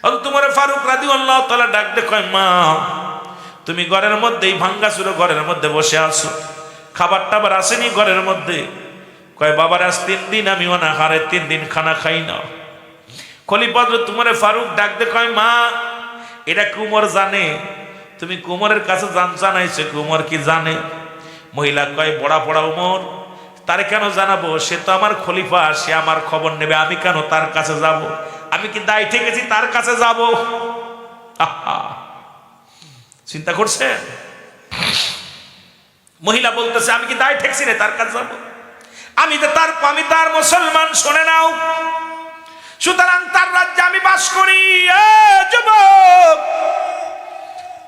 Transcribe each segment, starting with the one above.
হযরত উমর ফারুক রাদিয়াল্লাহু তাআলা ডাক দিয়ে কয়, মা তুমি ঘরের মধ্যেই ভাঙ্গাচুরো ঘরের মধ্যে বসে আছো, খাবার টাবার আসেনি ঘরের মধ্যে? কয়, বাবার আজ 3 দিন আমি অনাহারে 3 দিন খানা খাই না। খলিফা হযরত উমর ফারুক ডাক দিয়ে কয়, মা এটা কি উমর জানে? তুমি উমরের কাছে জানাইছো, উমর কি জানে? মহিলা কয়, বড়া পড়া উমর, তারে কেন জানাবো? সে তো আমার খলিফা, সে আমার খবর নেবে, আমি কেন তার কাছে যাব? আমি কি দায় ঠেকেছি তার কাছে যাব? চিন্তা করছেন? মহিলা বলতেছে, আমি কি দায় ঠেকছি রে তার কাছে যাব? আমি তার মুসলমান, শুনে নাও, সুতরাং তার রাজ্যে আমি বাস করি। যুবক,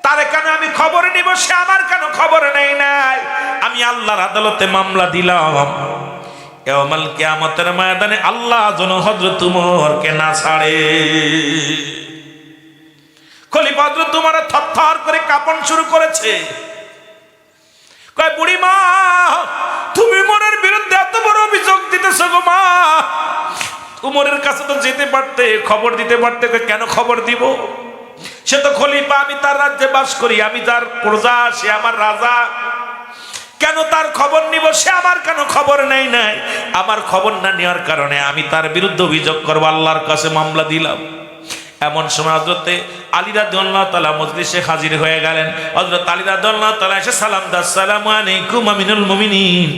তারে কেন আমি খবর নিব? সে আমার কেন খবর নেই নাই? আমি আল্লাহর আদালতে মামলা দিলাম, ইয়াউমাল কিয়ামতের ময়দানে আল্লাহ যেন হযরত উমরকে না ছাড়ে। খলিফা হযরত উমর থরথর করে কাঁপন শুরু করেছে। কয়, বুড়ি মা, তুমি উমরের বিরুদ্ধে এত বড় অভিযোগ দিতেছো গো মা? উমরের কাছে তো যেতে পারতে, খবর দিতে পারতে। কেন খবর দিব? সে তো খলিফা, আমি তার রাজ্যে বাস করি, আমি তার প্রজা, সে আমার রাজা, কেন তার খবর নিব? সে আমার কেন খবর নেই নাই? আমার খবর না নেওয়ার কারণে আমি তার বিরুদ্ধে অভিযোগ করবো, আল্লাহর কাছে মামলা দিলাম। এমন সময় হযরতে আলী রাদিয়াল্লাহু তাআলা মজলিসে হাজির হয়ে গেলেন। হযরত আলী রাদিয়াল্লাহু তাআলা এসে সালাম দাও, আসসালামু আলাইকুম আমিনুল মুমিনিন।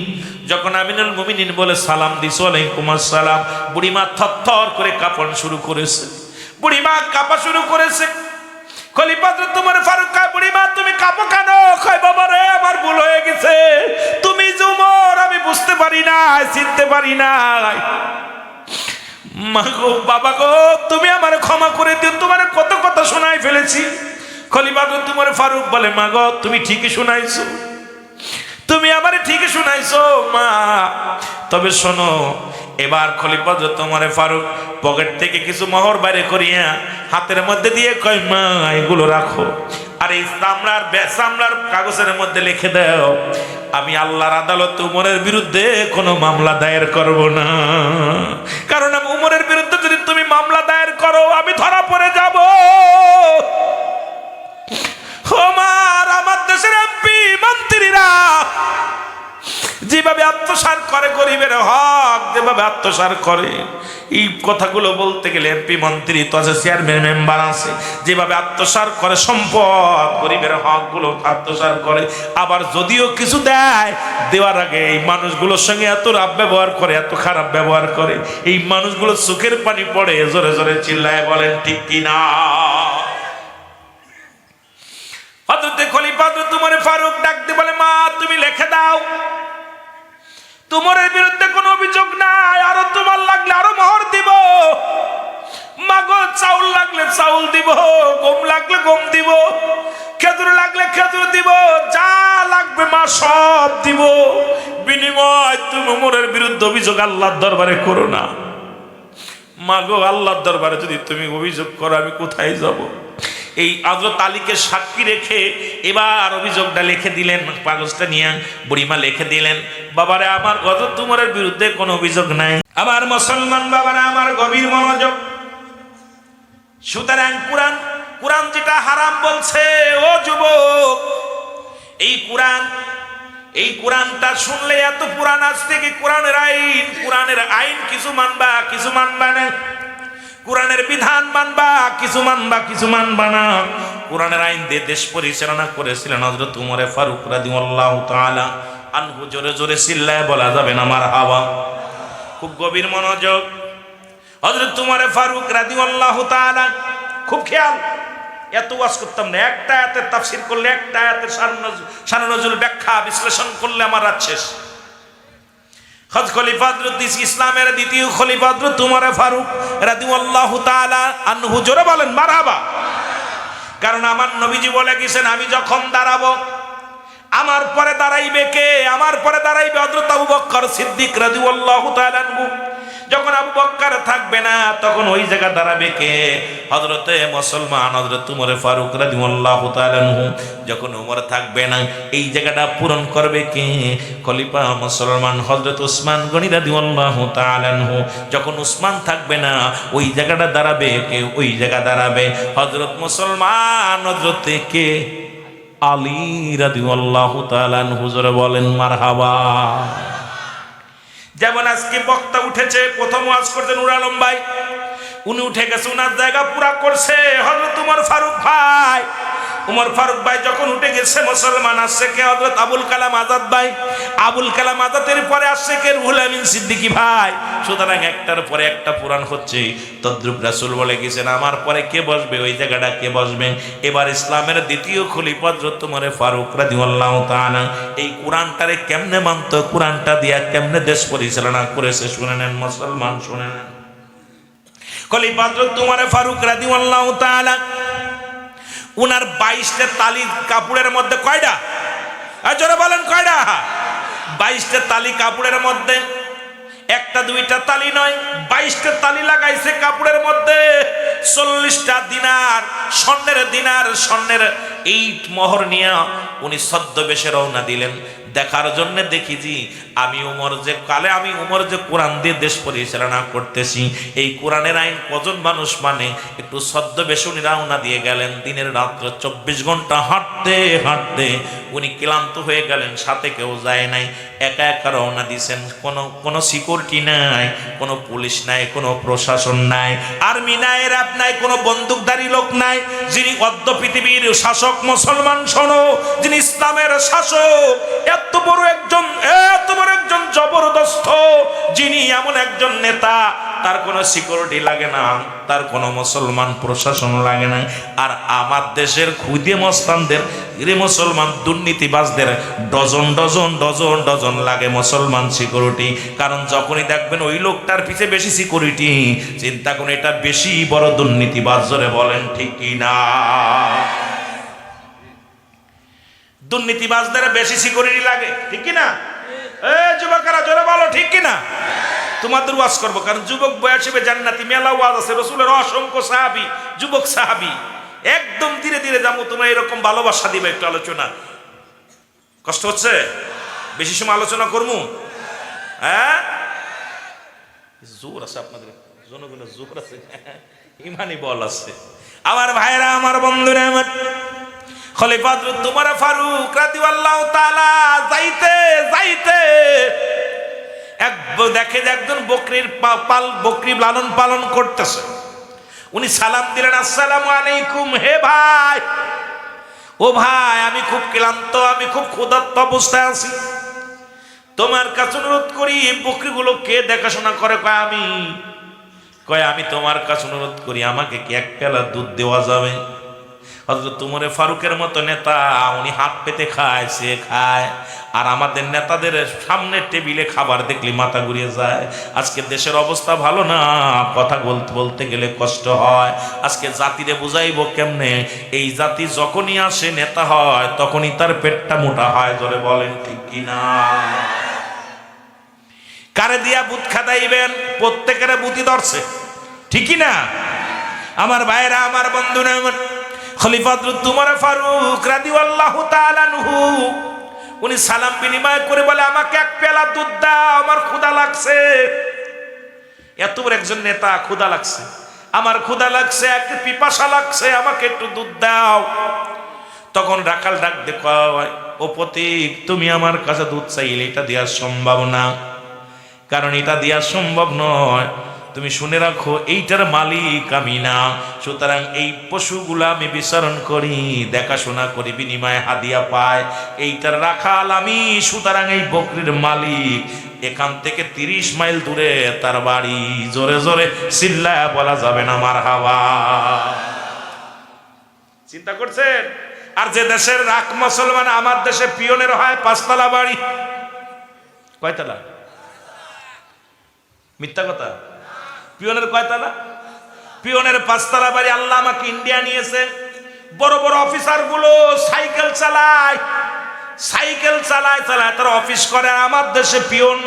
যখন আমিনুল মুমিনিন বলে সালাম দিস, ওয়ালাইকুম আসসালাম, বুড়িমা থরথর করে কাঁপন শুরু করেছে। বুড়িমা কাঁপা শুরু করেছে। খলিফা হযরত উমর ফারুক কয়, বুড়িমা তুমি কাঁপো কেন? কয়, বাবা রে, আমার ভুল হয়ে গেছে, তুমি যে উমর আমি বুঝতে পারি না, চিনতে পারি না। মা গো, বাবা গো, তুমি আমার ক্ষমা করে দিও, তোমার কত কথা শোনাই ফেলেছি। খলিফা হযরত উমর ফারুক বলে, মা গো, তুমি ঠিকই শোনাইছো, তুমি আমারে ঠিকই শোনাইছো মা। তবে শোনো, এবার খলিফা হযরত উমর ফারুক পকেট থেকে কিছু মোহর বাইরে করিয়া হাতের মধ্যে দিয়ে কয়, মা এগুলো রাখো, আর এই চামড়ার কাগজের মধ্যে লিখে দাও, আমি আল্লাহর আদালতে উমরের বিরুদ্ধে কোনো মামলা দায়ের করব না। কারণ উমরের বিরুদ্ধে যদি তুমি মামলা দায়ের করো, আমি ধরা পড়ে যাব। আমার দেশের এমপি মন্ত্রীরা যেভাবে আত্মসাৎ করে গরিবের হক, যেভাবে আত্মসাৎ করে, এই কথাগুলো বলতে গেলে এমপি মন্ত্রী তো আছে, চেয়ারম্যান মেম্বার আছে, যেভাবে আত্মসাৎ করে সম্পদ, গরিবের হক গুলো আত্মসাৎ করে, আবার যদিও কিছু দেয়, দেওয়ার আগে এই মানুষগুলোর সঙ্গে এত রাব ব্যবহার করে, এত খারাপ ব্যবহার করে, এই মানুষগুলো চোখের পানি পড়ে, জোরে জোরে চিল্লায় বলেন ঠিক কিনা? হযরতে খলিফা হযরত উমর ফারুক ডাক দিয়ে বলে, মা তুমি লিখে দাও, তোমার বিরুদ্ধে কোনো অভিযোগ নাই, আরো তোমার লাগলে আরো মোহর দিব। মাগো, চাউল লাগলে চাউল দিব, গম লাগলে গম দিব, খেজুর লাগলে খেজুর দিব, যা লাগবে মা সব দিব। বিনিময় তুমি উমরের বিরুদ্ধে অভিযোগ আল্লাহর দরবারে করো না। মাগো, আল্লাহর দরবারে যদি তুমি অভিযোগ করো, আমি কোথায় যাব? এই হযরত আলীকে সাক্ষী রেখে এবার অভিযোগটা লিখে দিলেন, কাগজটা নিয়ে বুড়িমা লিখে দিলেন, বাবারে আমার হযরত উমরের বিরুদ্ধে কোনো অভিযোগ নাই। আমার মুসলমান বাবারা, আমার গভীর মনোযোগ। সুতরাং কোরআন যেটা হারাম বলছে, ও যুবক, এই কোরআনটা শুনলে এত পুরাণ, আজ থেকে কোরআনের আইন কিছু মানবা, কিছু মানবা না। কোরআনের বিধান মানবা, কিছু মানবা, কিছু মানবা না। কোরআনের আইন দিয়ে দেশ পরিচালনা করেছিলেন হযরত উমর ফারুক রাদিয়াল্লাহু তাআলা আনহু। জোরে জোরে চিল্লায় বলা যাবে না মারহাবা? খুব গভীর মনোযোগ। হযরত উমর ফারুক রাদিয়াল্লাহু তাআলা, খুব খেয়াল, এত ওয়াজ করতাম না, একটা আয়াতের তাফসীর করলে, একটা আয়াতের শান নজুল ব্যাখ্যা বিশ্লেষণ করলে আমার রাত শেষ। খলিফা হযরত ইসলামের দ্বিতীয় খলিফা হযরত উমর ফারুক রাদিয়াল্লাহু তাআলা আনহু, জোরে বলেন মারহাবা। কারণ আমার নবীজি বলে গেছেন, আমি যখন দাঁড়াবো, আমার পরে দাঁড়াইবে কে? আমার পরে দাঁড়াইবে হযরত আবু বকর সিদ্দিক রাদিয়াল্লাহু তাআলা আনহু। যখন আবু বকর থাকবে না তখন ওই জায়গা দাঁড়াবে কে? হযরতে মুসলমান হযরত উমর ফারুক রাদিয়াল্লাহু তাআলা আনহু। যখন উমর থাকবে না এই জায়গাটা পূরণ করবে কে? খলিফা মুসলমান হযরত উসমান গনি রাদিয়াল্লাহু তাআলা আনহু। যখন উসমান থাকবে না ওই জায়গাটা দাঁড়াবে কে? ওই জায়গা দাঁড়াবে হযরত মুসলমান হযরতে কে? আলী রাদিয়াল্লাহু তাআলা আনহু। জোরে বলেন মারহাবা। যেমন আজকে বক্তা উঠেছে, প্রথম ওয়াজ করছেন নুর আলম ভাই, উনি উঠে গেছে, উনার জায়গা পুরা করছে হযরত উমর ফারুক ভাই। উমর ফারুক ভাই যখন উঠে গেছে মুসলমান আসছে কে? হযরত আবুল কালাম আজাদ ভাই। আবুল কালাম আজাদের পরে আসছে কে? রুহুল আমিন সিদ্দিকী ভাই। সুতরাং একটার পরে একটা পুরাণ হচ্ছে। তদ্রুপ রাসূল বলে গেছেন আমার পরে কে বসবে ওই জায়গাটা কে বসবে? এবার ইসলামের দ্বিতীয় খলিফা হযরত উমর ফারুক রাদিয়াল্লাহু তাআলা এই কোরআনটারে কেমনে মানতো, কোরআনটা দিয়া কেমনে দেশ পরিচালনা করেছে শুনে নেন মুসলমান, শুনে নেন। খলিফা হযরত উমর ফারুক রাদিয়াল্লাহু তাআলা উনার 22টা তালি কাপড়ের মধ্যে কয়টা? জোরে বলেন কয়টা? 22টা তালি কাপড়ের মধ্যে, একটা দুইটা তালি নয়, 22টা তালি লাগাইছে কাপড়ের মধ্যে। 40টা দিনার, স্বর্ণের ইট মোহর নিয়ে উনি ছদ্মবেশে রওনা দিলেন দেখার জন্য। দেখি জি আমি উমর যে কোরআন দিয়ে দেশ পরিচালনা করতেছি, এই কোরআনের আইন কজন মানুষ মানে? একটু ছদ্মবেশে উনি রওনা দিয়ে গেলেন। দিনের রাত্র 24 ঘন্টা হাঁটতে হাঁটতে উনি ক্লান্ত হয়ে গেলেন, সাথে কেউ যায় নাই, একা একা রওনা দিয়েছেন। কোনো সিকিউরিটি নাই, কোনো পুলিশ নাই, কোনো প্রশাসন নাই, আর্মি নাই, র্যাব নাই, কোনো বন্দুকধারী লোক নাই। যিনি অদ্য পৃথিবীর শাসক মুসলমান শোনো, যিনি ইসলামের শাসক, এত বড় একজন জবরদস্ত, যিনি এমন একজন নেতা, তার কোনো সিকিউরিটি লাগে না, তার কোনো মুসলমান প্রশাসন লাগে না। আর আমার দেশের খুদে মস্তানদের, মুসলমান দুর্নীতিবাজদের ডজন ডজন ডজন ডজন লাগে মুসলমান সিকিউরিটি। কারণ যখনই দেখবেন ওই লোকটার পিছে বেশি সিকিউরিটি, চিন্তা করুন এটা বেশি বড় দুর্নীতিবাজ। জোরে বলেন ঠিক কি না? দুর্নীতিবাজদের বেশি সিকিউরিটি লাগে, ঠিক কি না? যুবকেরা জোরে বলো ঠিক কি না? তোমাদের ওয়াজ করবো, কারণ যুবক বয়স হবে জান্নাতি মেলা ওয়াজ আছে। রাসূলের অসংখ্য সাহাবী, যুবক সাহাবী, একদম ধীরে ধীরে যাবো। তোমরা এরকম ভালোবাসা দিবে। একটু আলোচনা কষ্ট হচ্ছে, বেশি সময় আলোচনা করবো? হ্যাঁ, জোর আছে আপনাদের জনগণের, জোর আছে, ইমানি বল আছে। আমার ভাইরা, আমার বন্ধুরা, আমার খলিফা হযরত উমর ফারুক রাদিয়াল্লাহু তাআলা যাইতে যাইতে দেখে যে একজন বকরি লালন পালন করতেছে। উনি সালাম দিলেন, আসসালামু আলাইকুম। হে ভাই, ও ভাই, আমি খুব ক্লান্ত, আমি খুব ক্ষুধার্ত অবস্থায় আছি, তোমার কাছে অনুরোধ করি বকরিগুলো কে দেখাশোনা করে? কয় আমি তোমার কাছে অনুরোধ করি, আমাকে কি এক পেলা দুধ দেওয়া যাবে? হযরত উমর ফারুকের মতো নেতা, উনি হাত পেতে খায়, সে খায়। আর আমাদের নেতাদের সামনে টেবিলে খাবার দেখলে মাথা ঘুরিয়ে যায়। আজকে দেশের অবস্থা ভালো না, কথা বলতে গেলে কষ্ট হয়। আজকে জাতিরে বুঝাইবো কেমনে? এই জাতি যখনই আসে নেতা হয় তখনই তার পেটটা মোটা হয়। জোরে বলেন ঠিক কিনা? কারে দিয়া বুথ খাদাইবেন? প্রত্যেকের বুথি ধরছে, ঠিক না? আমার ভাইরা, আমার বন্ধুরা, আমার খলিফা হযরত উমর ফারুক রাদিয়াল্লাহু তাআলা আনহু উনি সালাম বিনিময় করে বলে, আমাকে এক পেলা দুধ দাও, আমার ক্ষুধা লাগছে। এত বড় একজন নেতা, ক্ষুধা লাগছে, আমার ক্ষুধা লাগছে, একটু পিপাসা লাগছে, আমাকে একটু দুধ দাও। তখন রাখাল ডাক দে কয়, ও পথিক, তুমি আমার কাছে দুধ চাইলে এটা দেওয়া সম্ভব না, কারণ এটা দেওয়া সম্ভব নয়। তুমি শুনে রাখো, এইটার মালিক আমি না। সুতরাং এই পশুগুলা আমি বিচরণ করি, দেখাশোনা করি, বিনিময়ে হাদিয়া পায়, এইটার রাখাল আমি। সুতরাং এই বকরির মালিক এখান থেকে 30 মাইল দূরে তার বাড়ি। জোরে জোরে চিল্লায়া বলা যাবে না মারহাবা। চিন্তা করছেন? আর যে দেশের রাখ মুসলমান, আমার দেশে পিয়নের হয় 5 তলা বাড়ি। কয়তলা? মিথ্যা কথা। পিয়নের কয়তলা? পিয়নের 5 তলা বাড়ি। আল্লাহ আমাকে ইন্ডিয়া নিয়েছে, বড় বড় অফিসার গুলো সাইকেল চালায় চালায় তারা অফিস করে। আমার দেশে পিয়ন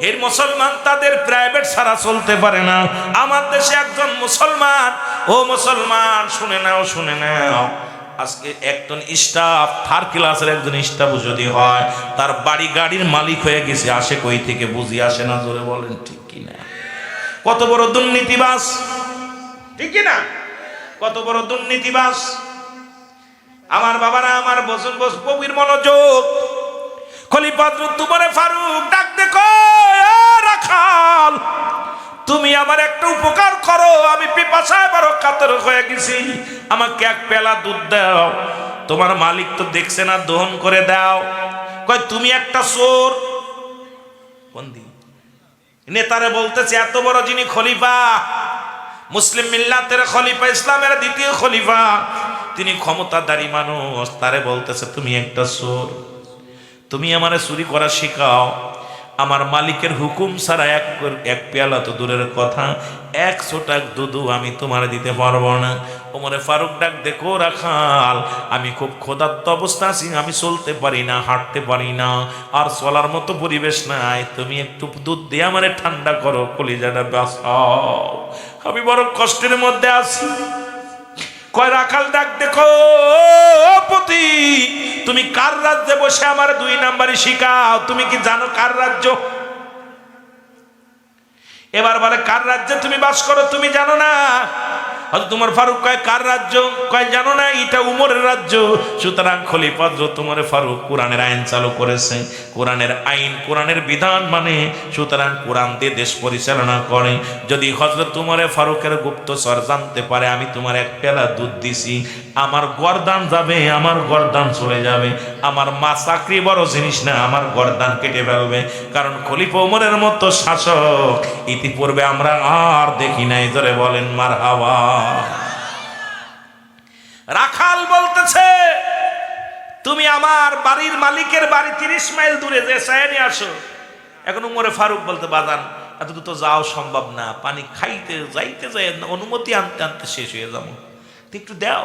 এর মুসলমান তাদের প্রাইভেট ছাড়া চলতে পারে না। আমার দেশে একজন মুসলমান, ও মুসলমান শুনে নাও, শুনে নাও, আজকে একজন স্টাফ, থার্ড ক্লাসের একজন স্টাফ যদি হয়, তার বাড়ি গাড়ির মালিক হয়ে গেছে, আসে কই থেকে বুঝি আসে না, জোরে বলেন ঠিক কিনা? কত বড় দুর্নীতিবাজ, ঠিক কিনা? কত বড় দুর্নীতিবাজ। আমার বাবারা, আমার বসুন বস কবির মনোযোগ। খলিফা হযরত উমর ফারুক ডাক দেখো, রাখাল তুমি আমার একটা উপকার করো, আমি পিপাসায় বড় কাতর হয়ে গেছি, আমাকে এক পেলা দুধ দাও। তোমার মালিক তো দেখছে না, দহন করে দাও। কয় তুমি একটা চোর। বন্দি নেতারে বলতেছে, এত বড় যিনি খলিফা, মুসলিম মিল্লাতের খলিফা, ইসলামের দ্বিতীয় খলিফা, তিনি ক্ষমতাধারী মানুষ, তারে বলতেছে তুমি একটা চোর, তুমি আমারে চুরি করা শিখাও। আমার মালিকের হুকুম ছাড়া এক পেয়ালা তো দূরের কথা, 100 টাকা দুধু আমি তোমার দিতে পারবো না। ওমরে ফারুক ডাক দেখো, রাখাল আমি খুব ক্ষুধার্ত অবস্থা আছি, আমি চলতে পারি না, হাঁটতে পারি না, আর চলার মতো পরিবেশ নাই, তুমি একটু দুধ দিয়ে আমারে ঠান্ডা করো, কলিজাটা বাঁচাও, আমি বড় কষ্টের মধ্যে আছি। কয় রাখাল ডাক দেখো, পতি তুমি কার রাজ্যে বসে আমার 2 নাম্বারই শিখাও, তুমি কি জানো কার রাজ্য? এবার বলে কার রাজ্যে তুমি বাস করো, তুমি জানো না? হযরত উমর ফারুক কয় কার রাজ্য? কয় জানো না, এটা উমরের রাজ্য। সুতরাং খলিফা হযরত উমর ফারুক কোরআনের আইন চালু করেছে, কোরআনের আইন, কোরআনের বিধান মানে, সুতরাং কোরআন দিয়ে দেশ পরিচালনা করে। যদি হযরত উমর ফারুকের গুপ্তচর জানতে পারে আমি তোমার এক পেলা দুধ দিছি, আমার গর্দান যাবে, আমার গর্দান চলে যাবে। আমার মা চাকরি বড় জিনিস না, আমার গর্দান কেটে ফেলবে। কারণ খলিফা উমরের মতো শাসক ইতিপূর্বে আমরা আর দেখি নাই, জোরে বলেন মারহাবা। রাখাল বলতেছে তুমি আমার বাড়ির মালিকের বাড়ি 30 মাইল দূরে যে চাই নিয়ে আসো। এখন উমরে ফারুক বলতে, বাজান এত দূর তো যাও সম্ভব না, পানি খাইতে যাইতে যাই অনুমতি আনতে আনতে শেষ হয়ে যাবো, একটু দাও।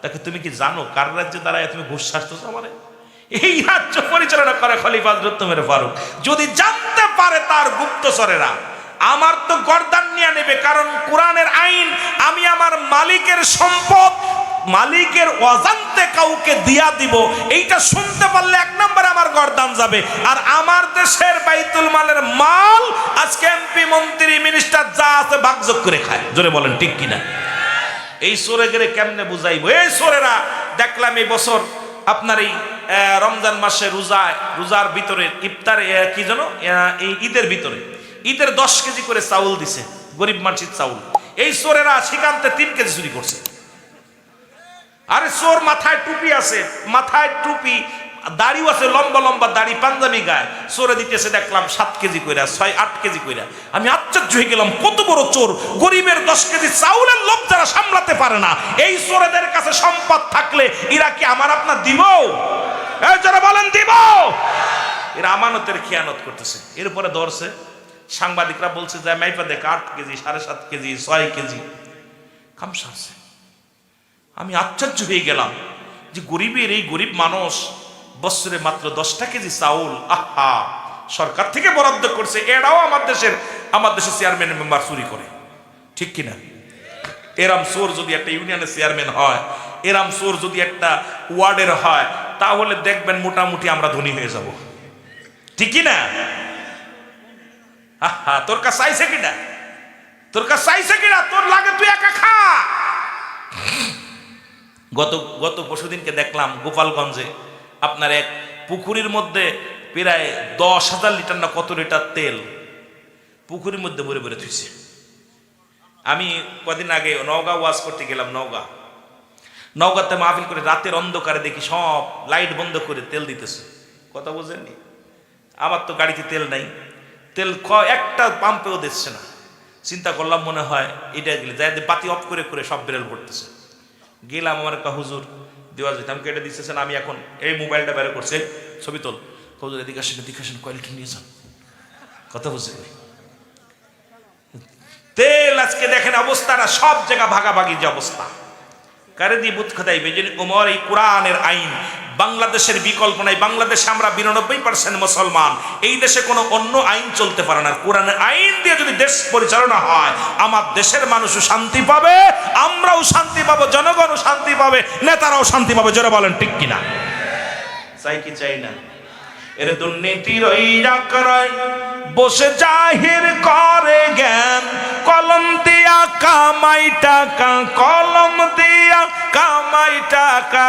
তাকে তুমি কি জানো কার রাজ্যে দাঁড়ায় তুমি ঘুষ ছাড়তেছো আমারে? এই রাজ্য পরিচালনা করে খলিফা হযরত উমর ফারুক। যদি জানতে পারে তার গুপ্তচরেরা আমার তো গর্দান নিয়ে নেবে, কারণ কোরআনের আইন, আমি আমার মালিকের সম্পদ মালিকের অজান্তে কাউকে দিয়া দিব, এইটা শুনতে পারলে 1 নম্বরে আমার গর্দান যাবে। আর আমার দেশের বাইতুল মালের মাল আজকে এমপি মন্ত্রী মিনিস্টার যা আছে ভাগযোগ করে খায়, জোরে বলেন ঠিক কিনা? এই চোরে গেলে কেমনে বুঝাইবো? এই চোরেরা দেখলাম এই বছর আপনার এই রমজান মাসে রোজার ভিতরে ইফতার কি জানো, এই ঈদের ভিতরে ঈদের 10 কেজি করে চাউল দিছে, গরিব মানুষের চাউল। এই চোরেরা সেখানতে 3 কেজি চুরি করছে। আরে চোর মাথায় টুপি আছে, মাথায় টুপি, দাড়িও আছে, লম্বা লম্বা দাড়ি, পাঞ্জাবি গায়ে, চোরে দিতেছে দেখলাম 7 কেজি কইরা, 6-8 কেজি কইরা। আমি আশ্চর্য হয়ে গেলাম, কত বড় চোর! গরিবের 10 কেজি চাউলের লোভ যারা সামলাতে পারে না, এই চোরেদের কাছে সম্পদ থাকলে এরা কি আমার আপনার দিব? এই যারা বলেন দিব? এরা আমানতের খেয়ানত করতেছে। এরপরে ধরছে, সাংবাদিকরা বলছে যে মাইপা দেখ 8 কেজি, 7.5 কেজি, 6 কেজি খামসারছে। আমি আশ্চর্য হয়ে গেলাম যে গরিবের এই গরিব মানুষ বছরে মাত্র 10টা কেজি চাউল, আহা, সরকার থেকে বরাদ্দ করছে, এরাও আমার দেশের চেয়ারম্যান মেম্বার চুরি করে, ঠিক কিনা? এরাম চোর যদি একটা ইউনিয়নের চেয়ারম্যান হয়, এরাম চোর যদি একটা ওয়ার্ডের হয়, তাহলে দেখবেন মোটামুটি আমরা ধনী হয়ে যাব, ঠিক কিনা? আহা, তোর কাছে চাইছে কিনা? তোর কাছে চাইছে কিনা? তোর লাগে তুই একা খা। গত পরশুদিনকে দেখলাম গোপালগঞ্জে আপনার এক পুকুরের মধ্যে প্রায় 10,000 লিটার না কত লিটার তেল পুকুরের মধ্যে ভরে ভরে থুইছে। আমি কদিন আগে নওগাঁ ওয়াজ করতে গেলাম, নওগাঁতে মাহফিল করে, রাতের অন্ধকারে দেখি সব লাইট বন্ধ করে তেল দিতেছে। কথা বুঝেননি? আমার তো গাড়িতে তেল নাই, তেল একটা পাম্পেও দিচ্ছে না। চিন্তা করলাম মনে হয় এটা গেলে যাই বাতি অফ করে করে সব বেরেল পড়তেছে। গেলাম, আমার একটা হুজুর দেওয়া যেত, আমি কেটে দিতেছেন, আমি এখন এই মোবাইলটা বের করছে, ছবি তোল। হুজুর এদিকে আসেন কোয়ালিটি নিয়ে যান। কথা বুঝে তেল আজকে দেখেন অবস্থাটা, সব জায়গা ভাগাভাগি যে অবস্থা। কারে দিয়ে বুথ খোদাইবে? যদি ওমর এই কোরআনের আইন, বাংলাদেশের বিকল্প নাই। বাংলাদেশে আমরা 92% মুসলমান, এই দেশে কোনো অন্য আইন চলতে পারে না। কোরআনের আইন দিয়ে যদি দেশ পরিচালনা হয়, আমার দেশের মানুষও শান্তি পাবে, আমরাও শান্তি পাবো, জনগণও শান্তি পাবে, নেতারাও শান্তি পাবে। জোরে বলেন ঠিক কিনা? চাই কি চাই না? এর দুর্নীতির ওই রাকরায় বসে জাহির করে জ্ঞান, কলম দিয়া কামাই টাকা, কলম দিয়া কামাই টাকা,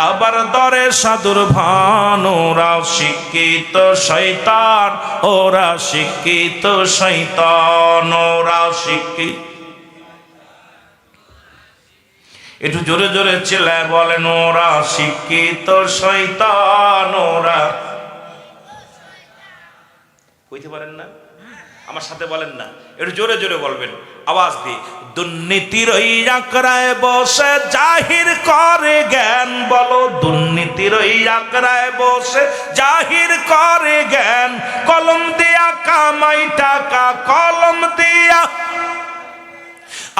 আবার দরে সাধুর ভান। ওরা শিক্ষিত শয়তান, ওরা শিক্ষিত শয়তান, ওরা শিক্ষিত। একটু জোরে জোরে চিল্লায় বলেন, ওরা শিক্ষিত শয়তান। ওরা কইতে পারেন না? আমার সাথে বলেন না, একটু জোরে জোরে বলবেন আওয়াজ দিয়ে। দুর্নীতির ওই আকড়ায় বসে জাহির করে জ্ঞান, বলো দুর্নীতির ওই আকড়ায় বসে জাহির করে জ্ঞান, কলম দিয়া কামাই টাকা, কলম দিয়া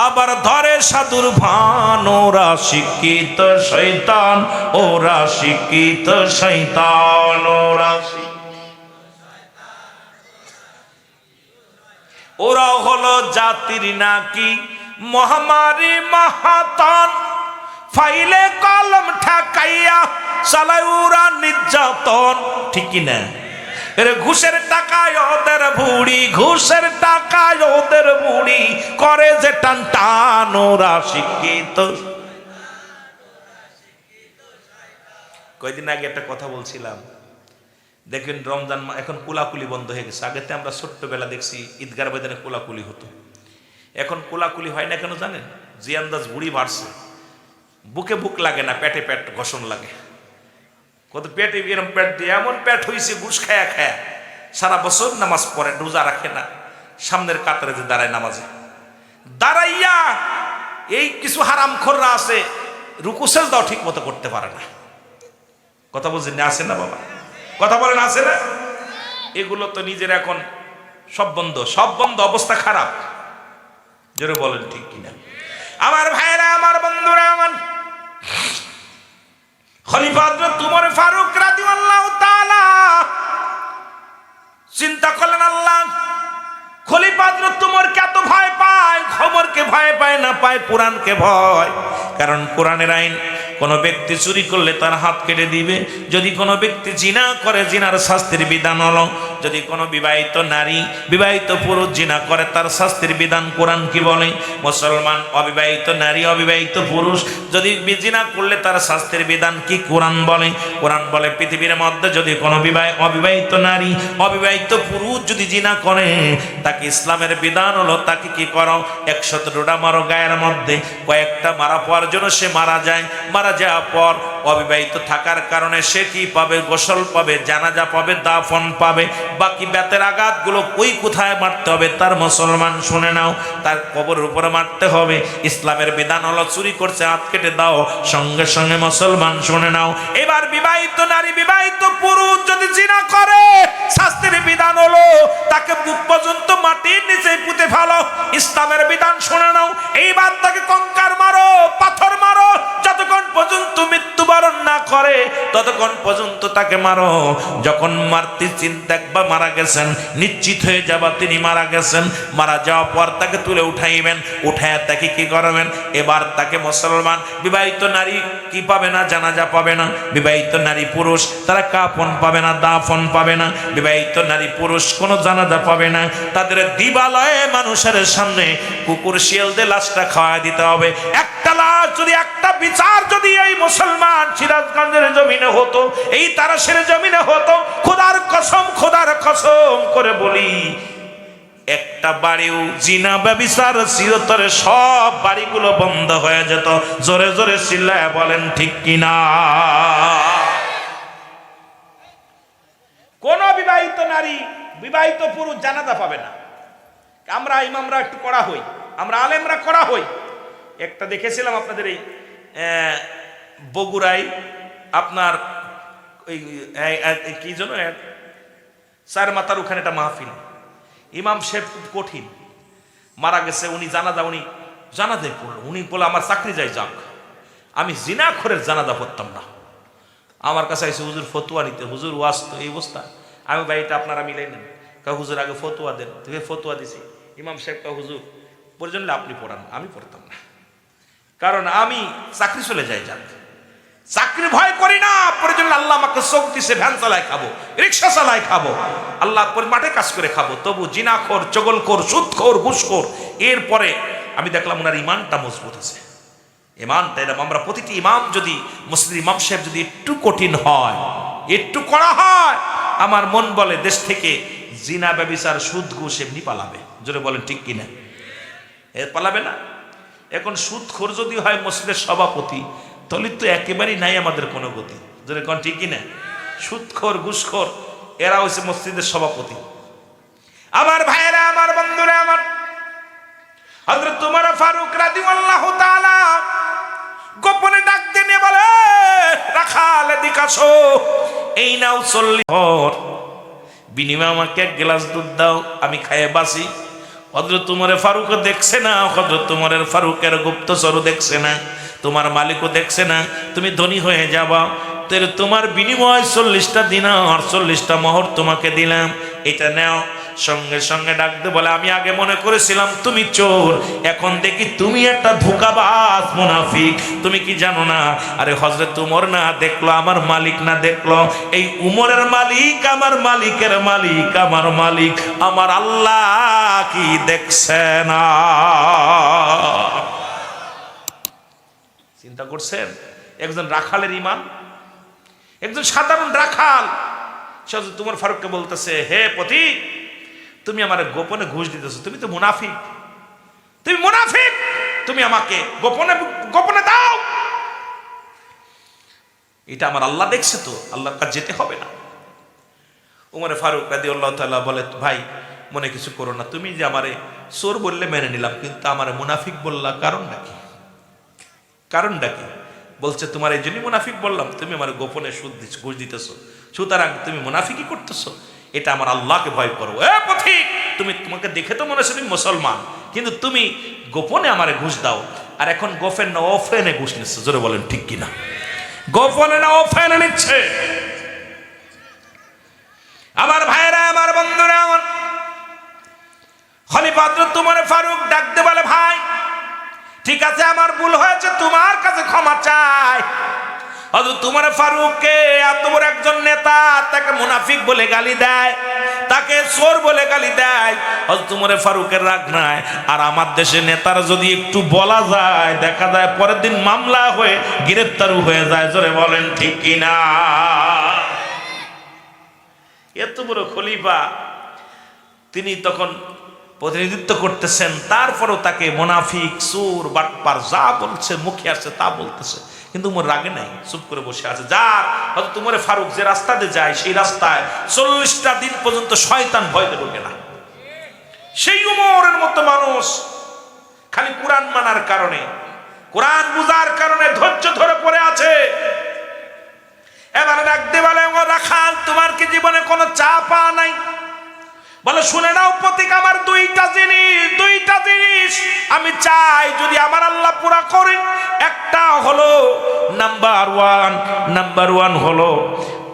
আবার ধরে সাধুর ভান। ওরা শিক্ষিত শয়তান, ওরা শিক্ষিত শয়তান, ওরা ওরা হলো জাতির নাকি মহামারী মহাতন, ফাইলে কলম ঠেকাইয়া চালায় ওরা নির্যাতন। ঠিক কিনা? ঘুষের টাকায় ওদের বুড়ি, ঘুষের টাকায় ওদের বুড়ি করে যে টান টান। ওরা শিক্ষিত। কয়দিন আগে একটা কথা বলছিলাম, দেখেন রমজান এখন কোলাকুলি বন্ধ হয়ে গেছে। আগেতে আমরা ছোট্টবেলা দেখছি ঈদগার ময়দানে কোলাকুলি হতো, এখন কোলাকুলি হয় না কেন জানেন? যে আন্দাজ বুড়ি বাড়ছে, বুকে বুক লাগে না, পেটে পেট ঘষণ লাগে। কত পেটে এরম পেট দিয়ে এমন পেট হয়েছে, ঘুষ খায়া খায়া সারা বছর নামাজ পড়ে, রোজা রাখে না, সামনের কাতারে যে দাঁড়ায় নামাজে দাঁড়াইয়া এই কিছু হারাম খোররা আছে, রুকু সেজদাও ঠিক মতো করতে পারে না। কথা বলছেন না? আছে না বাবা? কথা বলেন আছে না? এগুলো তো নিজের এখন সব বন্ধ, সব বন্ধ, অবস্থা খারাপ। জোরে বলেন ঠিক কিনা? আমার ভাইরা, আমার বন্ধুরা, আমার খলিফা হযরত উমর ফারুক রাদিয়াল্লাহু তাআলা চিন্তা করলেন, আল্লাহ খলিফা হযরত উমরকে এত ভয় পায়, খবরকে ভয় পায় না, পায় কোরআনকে ভয়। কারণ কোরআনের আইন, কোনো ব্যক্তি চুরি করলে তার হাত কেটে দিবে। যদি কোনো ব্যক্তি জিনা করে, জিনার শাস্তির বিধান হলো, যদি কোনো বিবাহিত নারী, বিবাহিত পুরুষ জিনা করে, তার শাস্তির বিধান কোরআন কি বলে? মুসলমান অবিবাহিত নারী, অবিবাহিত পুরুষ যদি জিনা করলে তার শাস্তির বিধান কি কোরআন বলে? কোরআন বলে পৃথিবীর মধ্যে যদি কোনো অবিবাহিত নারী, অবিবাহিত পুরুষ যদি জিনা করে, তাকে ইসলামের বিধান হলো তাকে কি করো? 100 ডোডা মারো গায়ের মধ্যে। কয়েকটা মারা পর জন্য সে মারা যায়, মারা যাওয়ার পর অবিবাহিত থাকার কারণে সে কি পাবে? গোসল পাবে, জানাজা পাবে, দাফন পাবে। বাকি বেতের আঘাতগুলো কই কোথায় মারতে হবে? তার মুসলমান শুনে নাও, তার কবরের উপরে মারতে হবে। ইসলামের বিধান হলো চুরি করছে হাত কেটে দাও, সঙ্গে সঙ্গে মুসলমান শুনে নাও। এবার বিবাহিত নারী, বিবাহিত পুরুষ যদি জিনা করে, শাস্তির বিধান হলো তাকে বুক পর্যন্ত মাটির নিচে পুঁতে ফেলো। ইসলামের বিধান শুনে নাও। এইবার তাকে কঙ্কার মারো, পাথর মারো, যতক্ষণ পর্যন্ত মৃত্যুবরণ না করে ততক্ষণ পর্যন্ত তাকে মারো। যখন মারতে চিন্তা একবার মারা গেছেন, নিশ্চিত হয়ে যাবা তিনি মারা গেছেন, মারা যাওয়ার পর তাকে তুলে উঠাইবেন, উঠায় তাকে কি করবেন? এবার তাকে মুসলমান বিবাহিত নারী কি পাবে না? জানাজা পাবে না। বিবাহিত নারী পুরুষ তারা কাফন পাবে না, দাফন পাবে না। বিবাহিত নারী পুরুষ কোনো জানাজা পাবে না। তাদের দিবালয়ে মানুষের সামনে কুকুর শিয়ালদের লাশটা খাওয়া দিতে হবে। একটা লাশ যদি, একটা বিচার যদি এই মুসলমান সিরাজগঞ্জের জমিনে হতো, এই তারাশের জমিনে হতো, খোদার কসম, খোদার কসম করে বলি, একটা বাড়িও জিনা ব্যভিচার চিরতরে সব বাড়িগুলো বন্ধ হয়ে যেত। জোরে জোরে চিল্লায় বলেন ঠিক কিনা? কোন বিবাহিত নারী, বিবাহিত পুরুষ জানাজা পাবে না। আমরা ইমামরা একটু করা হই, আমরা আলেমরা করা হই। একটা দেখেছিলাম আপনাদের এই বগুড়ায়, আপনার ওই কি যেন চার মাথার ওখানে একটা মাহফিল, ইমাম সাহেব খুব কঠিন, মারা গেছে, উনি জানাজা, উনি জানাজাই পড়লো, উনি বলে আমার চাকরি যাই যাক, আমি জিনাখোরের জানাজা পড়তাম না। আমার কাছে আইসে হুজুর ফতুয়া নিতে, হুজুর ওয়াজ তো এই অবস্থা। আমি ভাই এটা আপনারা মিলাই নেন, কা হুজুর আগে ফতুয়া দেন, তুমি ফতুয়া দিছি। ইমাম সাহেব কা হুজুর প্রয়োজন হলে আপনি পড়ান, আমি পড়তাম না, কারণ আমি চাকরি চলে যাই যাক, চাকরি ভয় করি না। প্রয়োজন আল্লাহ আমাকে চোখ দিছে, ভ্যান চালায় খাবো, রিক্সা চালায় খাবো, আল্লাহ মাঠে কাজ করে খাবো, তবু জিনাখোর, চগলখোর, সুদখোর, ঘুষখোর। এরপরে আমি দেখলাম ওনার ইমানটা মজবুত আছে, ইমানটা। এরকম আমরা প্রতিটি ইমাম যদি, মসজিদ ইমাম সাহেব যদি একটু কঠিন হয়, একটু করা হয়, আমার মন বলে দেশ থেকে জিনা, ব্যভিচার, সুদ, ঘুষ এমনি পালাবে। জোরে বলেন ঠিক কিনা? এর পালাবে না। এখন সুদখোর যদি হয় মসজিদের সভাপতি, তাহলে তো একেবারেই নাই আমাদের কোনো গতি। জোরে কোন ঠিক কিনা? সুদখোর, ঘুষখোর এরা হচ্ছে মসজিদের সভাপতি। আমার ভাইয়েরা, আমার বন্ধুরা, আমার হযরত ওমর ফারুক রাদিয়াল্লাহু তাআলা গোপনে ডাক দিয়ে বলে, রাখাল এদিকে আসো, এই নাও 40 বিনিময়ে আমাকে এক গ্লাস দুধ দাও, আমি খাইয়ে বাঁচি। হযরত ওমর ফারুক দেখছে না, হযরত ওমর ফারুকের গুপ্তচর দেখছে না, তোমার মালিকও দেখছে না, তুমি ধনী হয়ে যাবা, তোমার বিনিময় 40টা দিনার, 40টা মোহর তোমাকে দিলাম, এটা নাও। সঙ্গে সঙ্গে ডাকতে বলে, আমি আগে মনে করেছিলাম তুমি চোর, এখন দেখি তুমি একটা ধোঁকাবাজ, মুনাফিক। তুমি কি জানো না? আরে হযরত ওমর না দেখলো, আমার মালিক না দেখলো, এই উমরের মালিক, আমার মালিকের মালিক, আমার মালিক, আমার আল্লাহ কি দেখছে না? চিন্তা করছেন? একজন রাখালের ইমান, একজন সাধারণ রাখাল, সে তোমার ফারুককে বলতেছে, হে পথিক, তুমি আমার গোপনে ঘুষ দিতেছো, তুমি তো মুনাফিক, তুমি মুনাফিক, তুমি আমাকে গোপনে গোপনে দাও। এটা আমার আল্লাহ দেখছে তো, আল্লাহর কাছে যেতে হবে না। উমর ফারুক রাদিয়াল্লাহু তাআলা বলে, ভাই মনে কিছু করো না, তুমি যে আমারে চোর বললে মেনে নিলাম, কিন্তু আমারে মুনাফিক বললা, কারণটা কি? কারণটা কি? বলছে, তোমার এই জন্যই মুনাফিক বললাম, তুমি আমার গোপনে ঘুষ দিতেছো, সুতরাং তুমি মুনাফিকই করতেছো, এটা আমার আল্লাহকে ভয় করো। এ পথিক, তোমাকে দেখে তো মনে হচ্ছে তুমি মুসলমান, কিন্তু তুমি গোপনে আমারে ঘুষ দাও, আর এখন গোপন না ওপেনে ঘুষ নিচ্ছে। জোরে বলেন ঠিক কিনা? গোপনে না ওপেনে নিচ্ছে। আমার ভাইরা, আমার বন্ধুরা, আমার খলিফা হযরত ওমর ফারুক ডাকতে বলে, ভাই ঠিক আছে, আমার ভুল হয়েছে, তোমার কাছে ক্ষমা চাই। হযরত ওমর ফারুককে, এত বড় একজন নেতা, তাকে মুনাফিক বলে গালি দেয়, তাকে চোর বলে গালি দেয়। হযরত ওমর ফারুকের রাগ নাই। আর আমার দেশে নেতারা যদি একটু বলা যায়, দেখা যায় পরের দিন মামলা হয়ে গ্রেফতার হয়ে যায়। জোরে বলেন ঠিক কিনা? এত বড় খলিফা, তিনি তখন প্রতিনিধিত্ব করতেছেন, তারপরও তাকে মুনাফিক, চোর, বাটপার যা বলছে, মুখে আসছে তা বলতেছে, কিন্তু ওমর রাগে নাই, চুপ করে বসে আছে। যার হযরত ওমর ফারুক যে রাস্তা দিয়ে যায়, সেই রাস্তায় 40টা দিন পর্যন্ত শয়তান ভয়তে ঢোকে না। সেই ওমরের মতো মানুষ খালি কোরআন মানার কারণে, কোরআন বুঝার কারণে ধৈর্য ধরে পড়ে আছে। এবারে ডাকতে বলে, ও রাখাল, তোমার কি জীবনে কোনো চা পা নাই? বলে, শুনে নাও পথিক, আমার দুইটা জিনিস আমি চাই, যদি আমার আল্লাহ পুরা করেন। একটা হলো নাম্বার ওয়ান হলো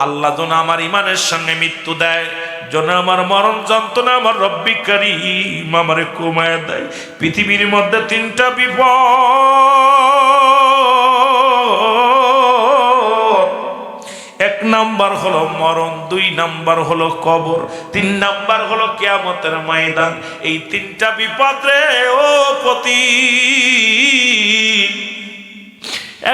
আল্লাহ যেন আমার ইমানের সঙ্গে মৃত্যু দেয়, যেন আমার মরণ যন্ত্রণা আমার রব্বি কারীম আমারে কমায় দেয়। পৃথিবীর মধ্যে 3টা বিপদ, 1 নাম্বার হলো মরণ, 2 নাম্বার হলো কবর, 3 নাম্বার হলো কিয়ামতের ময়দান। এই 3টা বিপদ রে ও পতি।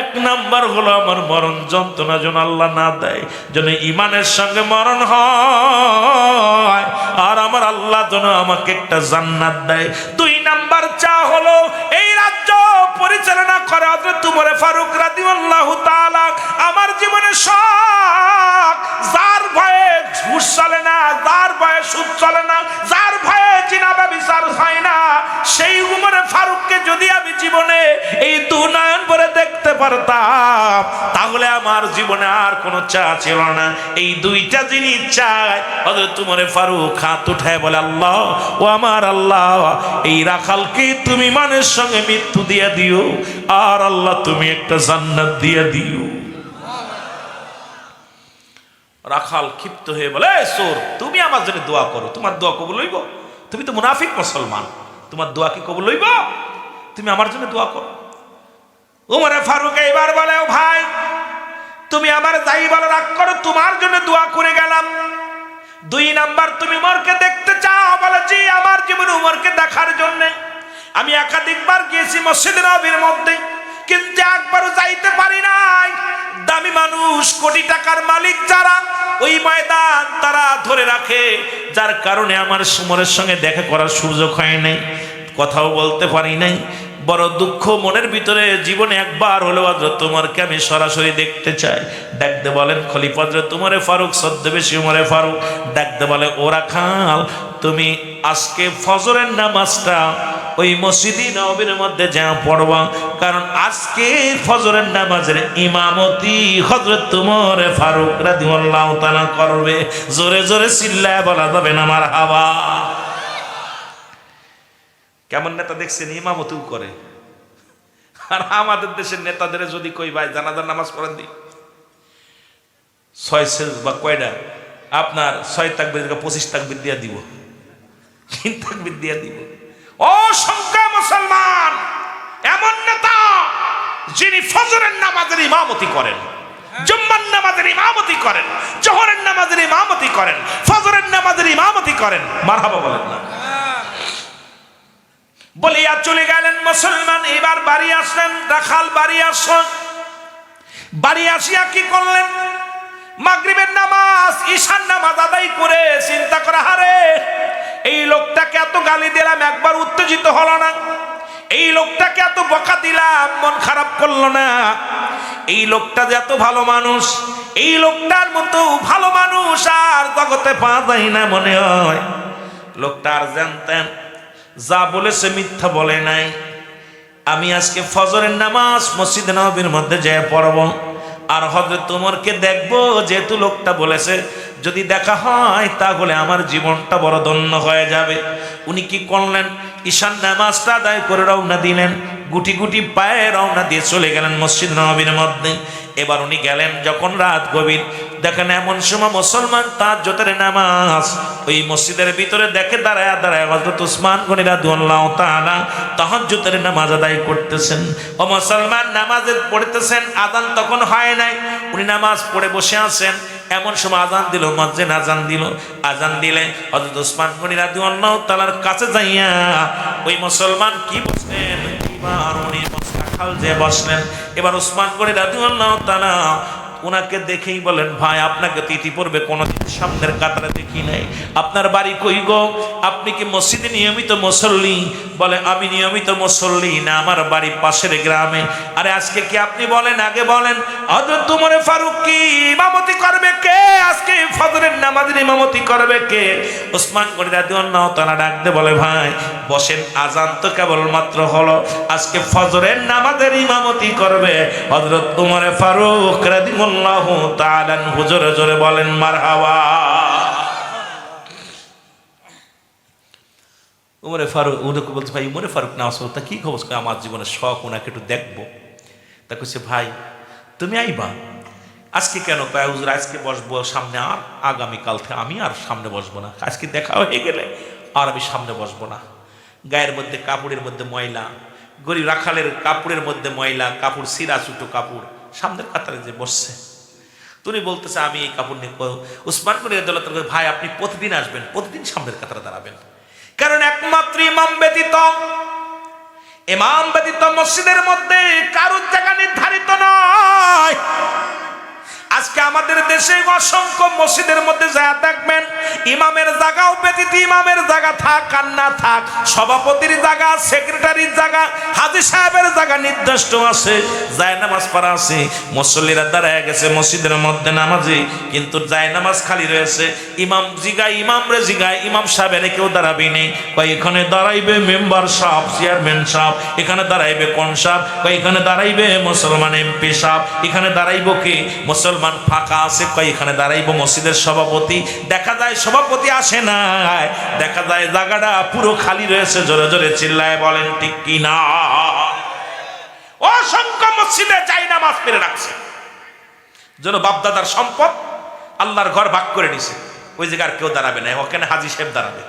1 নাম্বার হলো আমার মরণ যন্ত্রণা যেন আল্লাহ না দেয়, যেন ইমানের সঙ্গে মরণ হয়, আর আমার আল্লাহ যেন আমাকে একটা জান্নাত দেয়। 2 নাম্বার চা হলো এই রাজ্য পরিচালনা করে হযরত ওমর ফারুক রাদিয়াল্লাহু তাআলা। আমার জীবনের শখ, যার ভয়ে ঘুষ চলে না, যার ভয়ে সুদ চলে না, যার ভয়ে জিনা ব্যভিচার হয় না, সেই ওমর ফারুককে যদি আমি জীবনে এই 2 নয়ন ভরে দেখতে পারতাম, তাহলে তাহলে আমার জীবনে আর কোনো চা ছিল না। এই দুইটা জিনিস চাই। হযরত উমর ফারুক হাত উঠায় বলে, আল্লাহ, ও আমার আল্লাহ, এই রাখালকে তুমি মানের সঙ্গে মৃত্যু দিয়ে দিও, আর আল্লাহ তুমি একটা জান্নাত দিয়ে দিও। রাখাল ক্ষিপ্ত হয়ে বলে, চোর, তুমি আমার জন্য দোয়া করো, তোমার দোয়া কবুল হইব? তুমি তো মুনাফিক মুসলমান, তোমার দোয়া কি কবুল হইব? তুমি আমার জন্য দোয়া করো। উমর ফারুক এবার বলে, ও ভাই, তুমি আমার যাই বলো রাগ করো, তোমার জন্য দোয়া করে গেলাম। 2 নাম্বার, তুমি উমরকে দেখতে চাও? বলে, জি, আমার জীবনে উমরকে দেখার জন্য আমি একাধিকবার গিয়েছি মসজিদ নববীর মধ্যে, কিন্তু একবারও যাইতে পারি নাই। দামি মানুষ, কোটি টাকার মালিক যারা, ওই ময়দান তারা ধরে রাখে, যার কারণে আমার উমরের সঙ্গে দেখা করার সুযোগ হয় নাই, কথাও বলতে পারি নাই। বড় দুঃখ মনের ভিতরে, জীবনে একবার হলেও হযরত উমরকে আমি সরাসরি দেখতে চাই। ডাকতে বলেন খলিফা হযরত উমরে ফারুক, ছদ্মবেশী উমরে ফারুক ডাকতে বলে, ও রাখাল, তুমি আজকে ফজরের নামাজটা ওই মসজিদে নববীর মধ্যে যা পড়বা, কারণ আজকে ফজরের নামাজের ইমামতি হযরত উমর ফারুক রাদিয়াল্লাহু তাআলা করবে। জোরে জোরে চিল্লায় বলা যাবে না মারহাবা। কেমন নেতা দেখছেন, ইমামতিও করে। আর আমাদের দেশের নেতাদের যদি কই, ভাই জানাজার নামাজ পড়েন দি, 6 সেজ বা কয়টা আপনার 6 তাকবীর 25 তাকবীর দিয়া দিব, 3 তাকবীর দিয়া দিব। অসংখ্য মুসলমান এমন নেতা যিনি ফজরের নামাজের ইমামতি করেন, জুম্মার নামাজের ইমামতি করেন, জোহরের নামাজের ইমামতি করেন, ফজরের নামাজের ইমামতি করেন। মারহাবা বলেন না? বলিয়া চলে গেলেন মুসলমান। এবার বাড়ি আসলেন, রাখাল বাড়ি আসলেন। বাড়ি আসিয়া কি করলেন? মাগরিবের নামাজ, ঈশার নামাজ আদায় করে চিন্তা করে, হারে এই লোকটাকে এত গালি দিলাম, একবার উত্তেজিত হলো না। এই লোকটাকে এত বকা দিলাম, মন খারাপ করলো না। এই লোকটা যে এত ভালো মানুষ, এই লোকটার মতো ভালো মানুষ আর জগতে পাওয়া যায় না মনে হয়। লোকটা আর জানতেন, যা বলেছে মিথ্যা বলে নাই। আমি আজকে ফজরের নামাজ মসজিদ নববীর মধ্যে যেয়ে পড়ব, আর হযরত উমরকে দেখবো। যেহেতু লোকটা বলেছে, যদি দেখা হয় তাহলে আমার জীবনটা বড় ধন্য হয়ে যাবে। উনি কি করলেন? ঈশান নামাজটা আদায় করে রওনা দিলেন, গুটি গুটি পায়ে রওনা দিয়ে চলে গেলেন মসজিদ নববীর মধ্যে। এবার উনি গেলেন যখন রাত গভীর, দেখেন এমন সময় মুসলমান তাহাজ্জুদের নামাজ ওই মসজিদের ভিতরে দেখে দাঁড়ায় দাঁড়ায় হযরত উসমান গনি রাদিয়াল্লাহু তাআলা তাহাজ্জুদের নামাজ আদায় করতেছেন। ও মুসলমান, নামাজে পড়তেছেন, আযান তখন হয় নাই, উনি নামাজ পড়ে বসে আছেন। এমন সময় আযান দিল, মুয়াজ্জিন আযান দিল। আযান দিলে হযরত উসমান গনি রাদিয়াল্লাহু তাআলার কাছে যাইয়া ওই মুসলমান কি বলছেন, এবার উনি রাখাল যে বসলেন। এবার উসমান গনি রাদিয়াল্লাহু তাআলা ওনাকে দেখেই বলেন, ভাই আপনাকে তো ইতিপূর্বে কোনোদিন সামনের কাতারে দেখি নাই, আপনার বাড়ি কই গো? আপনি কি মসজিদে নিয়মিত মুসল্লি? বলে, আমি নিয়মিত মুসল্লি না, আমার বাড়ি পাশের গ্রামে। আরে আজকে কি আপনি বলেন, আগে বলেন, হযরত উমর ফারুক কি ইমামতি করবে কে? আজকে ফজরের নামাজের ইমামতি করবে কে? উসমান গনি রাদিয়াল্লাহু তাআলা ডাকতে বলে, ভাই বসেন, আযান তো কেবলমাত্র হলো, আজকে ফজরের নামাজের ইমামতি করবে হযরত উমর ফারুক রাদিয়াল্লাহু তাআলা। হুজুর জোরে বলেন মারহাবা। উমরে ফারুক ওনাকে বলছে, ভাই উমরে ফারুক নামাজ পড়তা কি খবর? আমার জীবনের শখ, ওনাকে একটু দেখবো। তা কইছে, ভাই তুমি আইবা আজকে কেন? কয় হুজুর আজকে বসবো সামনে, আর আগামীকাল থেকে আমি আর সামনে বসবো না। আজকে দেখা হয়ে গেলে আর আমি সামনে বসবো না। গায়ের মধ্যে কাপড়ের মধ্যে ময়লা, গরিব রাখালের কাপড়ের মধ্যে ময়লা, কাপড় সিরা ছুটো কাপড়, সামনের কাতারে যে বসছে। তুমি বলতেছে আমি এই কাপড় নিয়ে। উসমান গনি রাদিয়াল্লাহু তাআলা, ভাই আপনি প্রতিদিন আসবেন, প্রতিদিন সামনের কাতারে দাঁড়াবেন, কারণ একমাত্র ইমাম ব্যতীত মসজিদের মধ্যে কারোর জায়গা নির্ধারিত নয়। আজকে আমাদের দেশে অসংখ্য মসজিদের মধ্যে যায় দেখবেন ইমামের জায়গাও ব্যতীত, ইমামের জায়গা থাক আর না থাক, সভাপতির জায়গা, সেক্রেটারির জায়গা, হাজী সাহেবের জায়গা নির্দিষ্ট আছে, যায় নামাজ পড়া আছে। মুসল্লিরা দাঁড়ায় গেছে মসজিদের মধ্যে নামাজে, কিন্তু যায় নামাজ খালি রয়েছে। ইমাম জিগায়, ইমামরে জিগায়, ইমাম সাহেবের কেউ দাঁড়াবি নেই। কয় এখানে দাঁড়াইবে মেম্বার সাহেব, চেয়ারম্যান সাহেব। এখানে দাঁড়াইবে কোন সাহেব? কয় এখানে দাঁড়াইবে মুসলমান এমপি সাহেব। এখানে দাঁড়াইব কি? মুসলমান ফাঁকা আছে। কয় এখানে দাঁড়াইব মসজিদের সভাপতি। দেখা যায় সভাপতি আসে না, দেখা যায় জায়গাটা পুরো খালি রয়েছে। জোরে জোরে চিল্লায় বলেন ঠিক কি না? অসংখ্য মসজিদে যাই নামাজ পেরে রাখছে, যেন বাপদাদার সম্পদ আল্লাহর ঘর ভাগ করে নিছে। ওই জায়গার কেউ দাঁড়াবে না, ওখানে হাজী সাহেব দাঁড়াবে।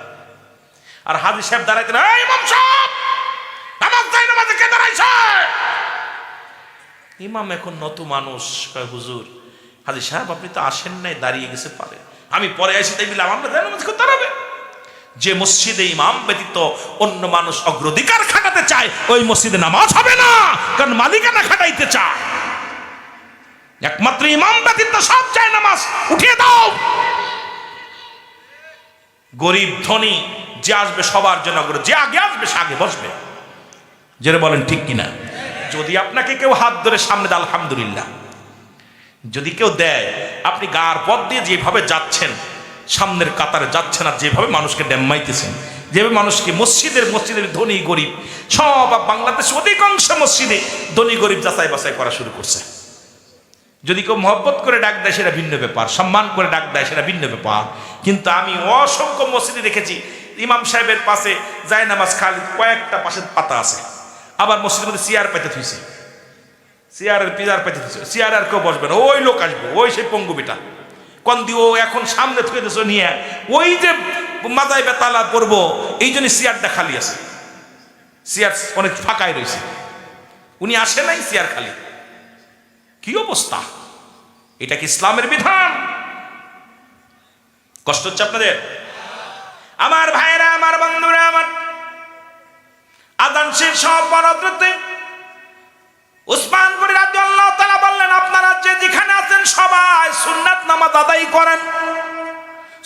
আর হাজী সাহেব দাঁড়াইতে না, এই ইমাম সাহেব নামাজ যাই নামাজে কে দাঁড়াইছে? ইমাম এখন নতুন মানুষ, কয় হুজুর হাজী সাহেব আপনি তো আসেন নাই, দাঁড়িয়ে গেছে পারে, আমি পরে আসি, তাই বললাম আমরা যাই নামাজ কেউ দাঁড়াবে? যে মসজিদে ইমাম ব্যতীত অন্য মানুষ অগ্রাধিকার খাটাতে চায়, ওই মসজিদে নামাজ হবে না, কারণ মালিকানা খাটাইতে চায়। একমাত্র ইমাম ব্যতীত সব চায় নামাজ উঠিয়ে দাও। গরিব ধনী যে আসবে সবার জন্য, যে আগে আসবে সে আগে বসবে। যেটা বলেন ঠিক কিনা? যদি আপনাকে কেউ হাত ধরে সামনে দেয় আলহামদুলিল্লাহ, যদি কেউ দেয়, আপনি গার পথ দিয়ে যেভাবে যাচ্ছেন, সামনের কাতারে যাচ্ছেন, আর যেভাবে মানুষকে ডেম্মাইতেছেন, যেভাবে মানুষকে মসজিদের ধনী গরিব সব, বাংলাদেশ অধিকাংশ মসজিদে ধনী গরিব যাচাই বাছাই করা শুরু করছে। যদি কেউ মহব্বত করে ডাক দেয় সেটা ভিন্ন ব্যাপার, সম্মান করে ডাক দেয় সেটা ভিন্ন ব্যাপার। কিন্তু আমি অসংখ্য মসজিদে দেখেছি ইমাম সাহেবের পাশে যায় নামাজ খালি, কয়েকটা পাশে পাতা আছে, আবার মসজিদের মধ্যে চেয়ার পেতে থুইছে, চেয়ারের পিজার পেতে থুইছে, চেয়ার আর কেউ বসবে না, ওই লোক আসবে, ওই সেই পঙ্গুবিটা কন্দি, ও এখন সামনে থুয়ে দিয়েছ নিয়ে, ওই যে মাজায় বেতালা পড়বো, এই জন্য চেয়ারটা খালি আছে, চেয়ার অনেক ফাঁকাই রয়েছে, উনি আসে নাই, চেয়ার খালি। কি অবস্থা? এটা কি ইসলামের বিধান? কষ্ট হচ্ছে আপনাদের? আমার ভাইরা, আমার বন্ধুরা, আমার আযান শেষ হওয়ার পর হযরতে উসমান গনি রাদিয়াল্লাহু তাআলা বললেন, আপনারা যে যেখানে আছেন সবাই সুন্নাত নামাজ আদায় করেন।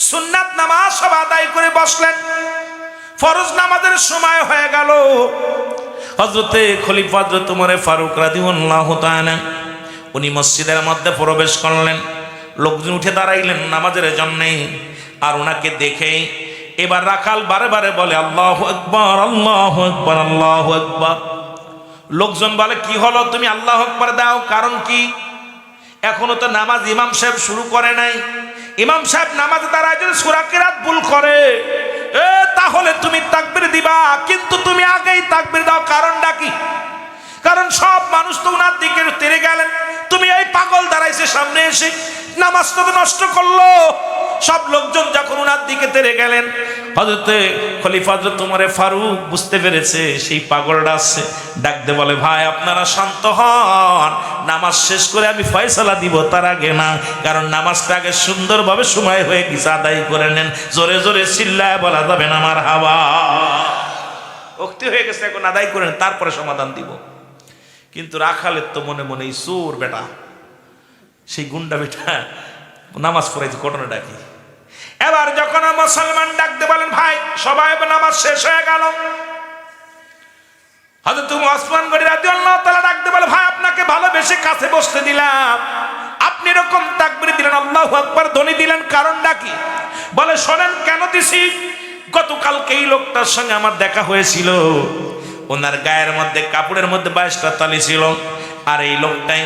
সুন্নাত নামাজ সব আদায় করে বসলেন। ফরজ নামাজের সময় হয়ে গেল। হযরতে খলিফা হযরত ওমর ফারুক রাদিয়াল্লাহু তাআলা উনি মসজিদের মধ্যে প্রবেশ করলেন। লোকজন উঠে দাঁড়াইলেন নামাজের জন্য। আর ওনাকে দেখেই এবার রাখাল বারে বারে বলে আল্লাহু আকবার, আল্লাহু আকবার, আল্লাহু আকবার। লোকজন বলে কি হলো, তুমি আল্লাহু আকবার দাও, কারণ কি? এখনো তো নামাজ ইমাম সাহেব শুরু করে নাই। ইমাম সাহেব নামাজে দাঁড়ায় যদি সূরা কিরাত ভুল করে, তাহলে তুমি তাকবীর দিবা, কিন্তু তুমি আগেই তাকবীর দাও। কারণটা কি? কারণ সব মানুষ তো উনার দিকে তেড়ে গেলেন, তুমি এই পাগল দাঁড়াইছে সামনে এসে, নামাজ তো নষ্ট করলো। সব লোকজন যখন উনার দিকে তেড়ে গেলেন, হযরতে খলিফা হযরত ওমর ফারুক বুঝতে পেরেছে সেই পাগলটা আসছে। ডাকতে বলে, ভাই আপনারা শান্ত হন, নামাজ শেষ করে আমি ফয়সালা দিব, তার আগে না, কারণ নামাজটা আগে সুন্দরভাবে সময় হয়ে গেছে, আদায় করে নেন। জোরে জোরে চিল্লায় বলা যাবে না মারহাবা, ওক্তি হয়ে গেছে, এখন আদায় করে নেন, তারপরে সমাধান দিব। কিন্তু রাখালের তো মনে মনে এই চোর বেটা, সেই গুন্ডা বেটা নামাজ পড়াইছে, ঘটনাটা কি? এবার যখন মুসলমান ডাকতে বলেন, ভাই সবাই নামাজ শেষ হয়ে গেল, হযরত ওসমান গনি রাদিয়াল্লাহু তাআলা ডাকতে বলে, ভাই আপনাকে ভালোবেসে কাছে বসতে দিলাম, আপনি এরকম তাকবীর দিলেন, আল্লাহু আকবার ধ্বনি দিলেন, কারণটা কি? বলে শোনেন কেন দিছি। গতকালকে এই লোকটার সঙ্গে আমার দেখা হয়েছিল, ওনার গায়ের মধ্যে কাপড়ের মধ্যে 22টা তালি ছিল, আর এই লোকটাই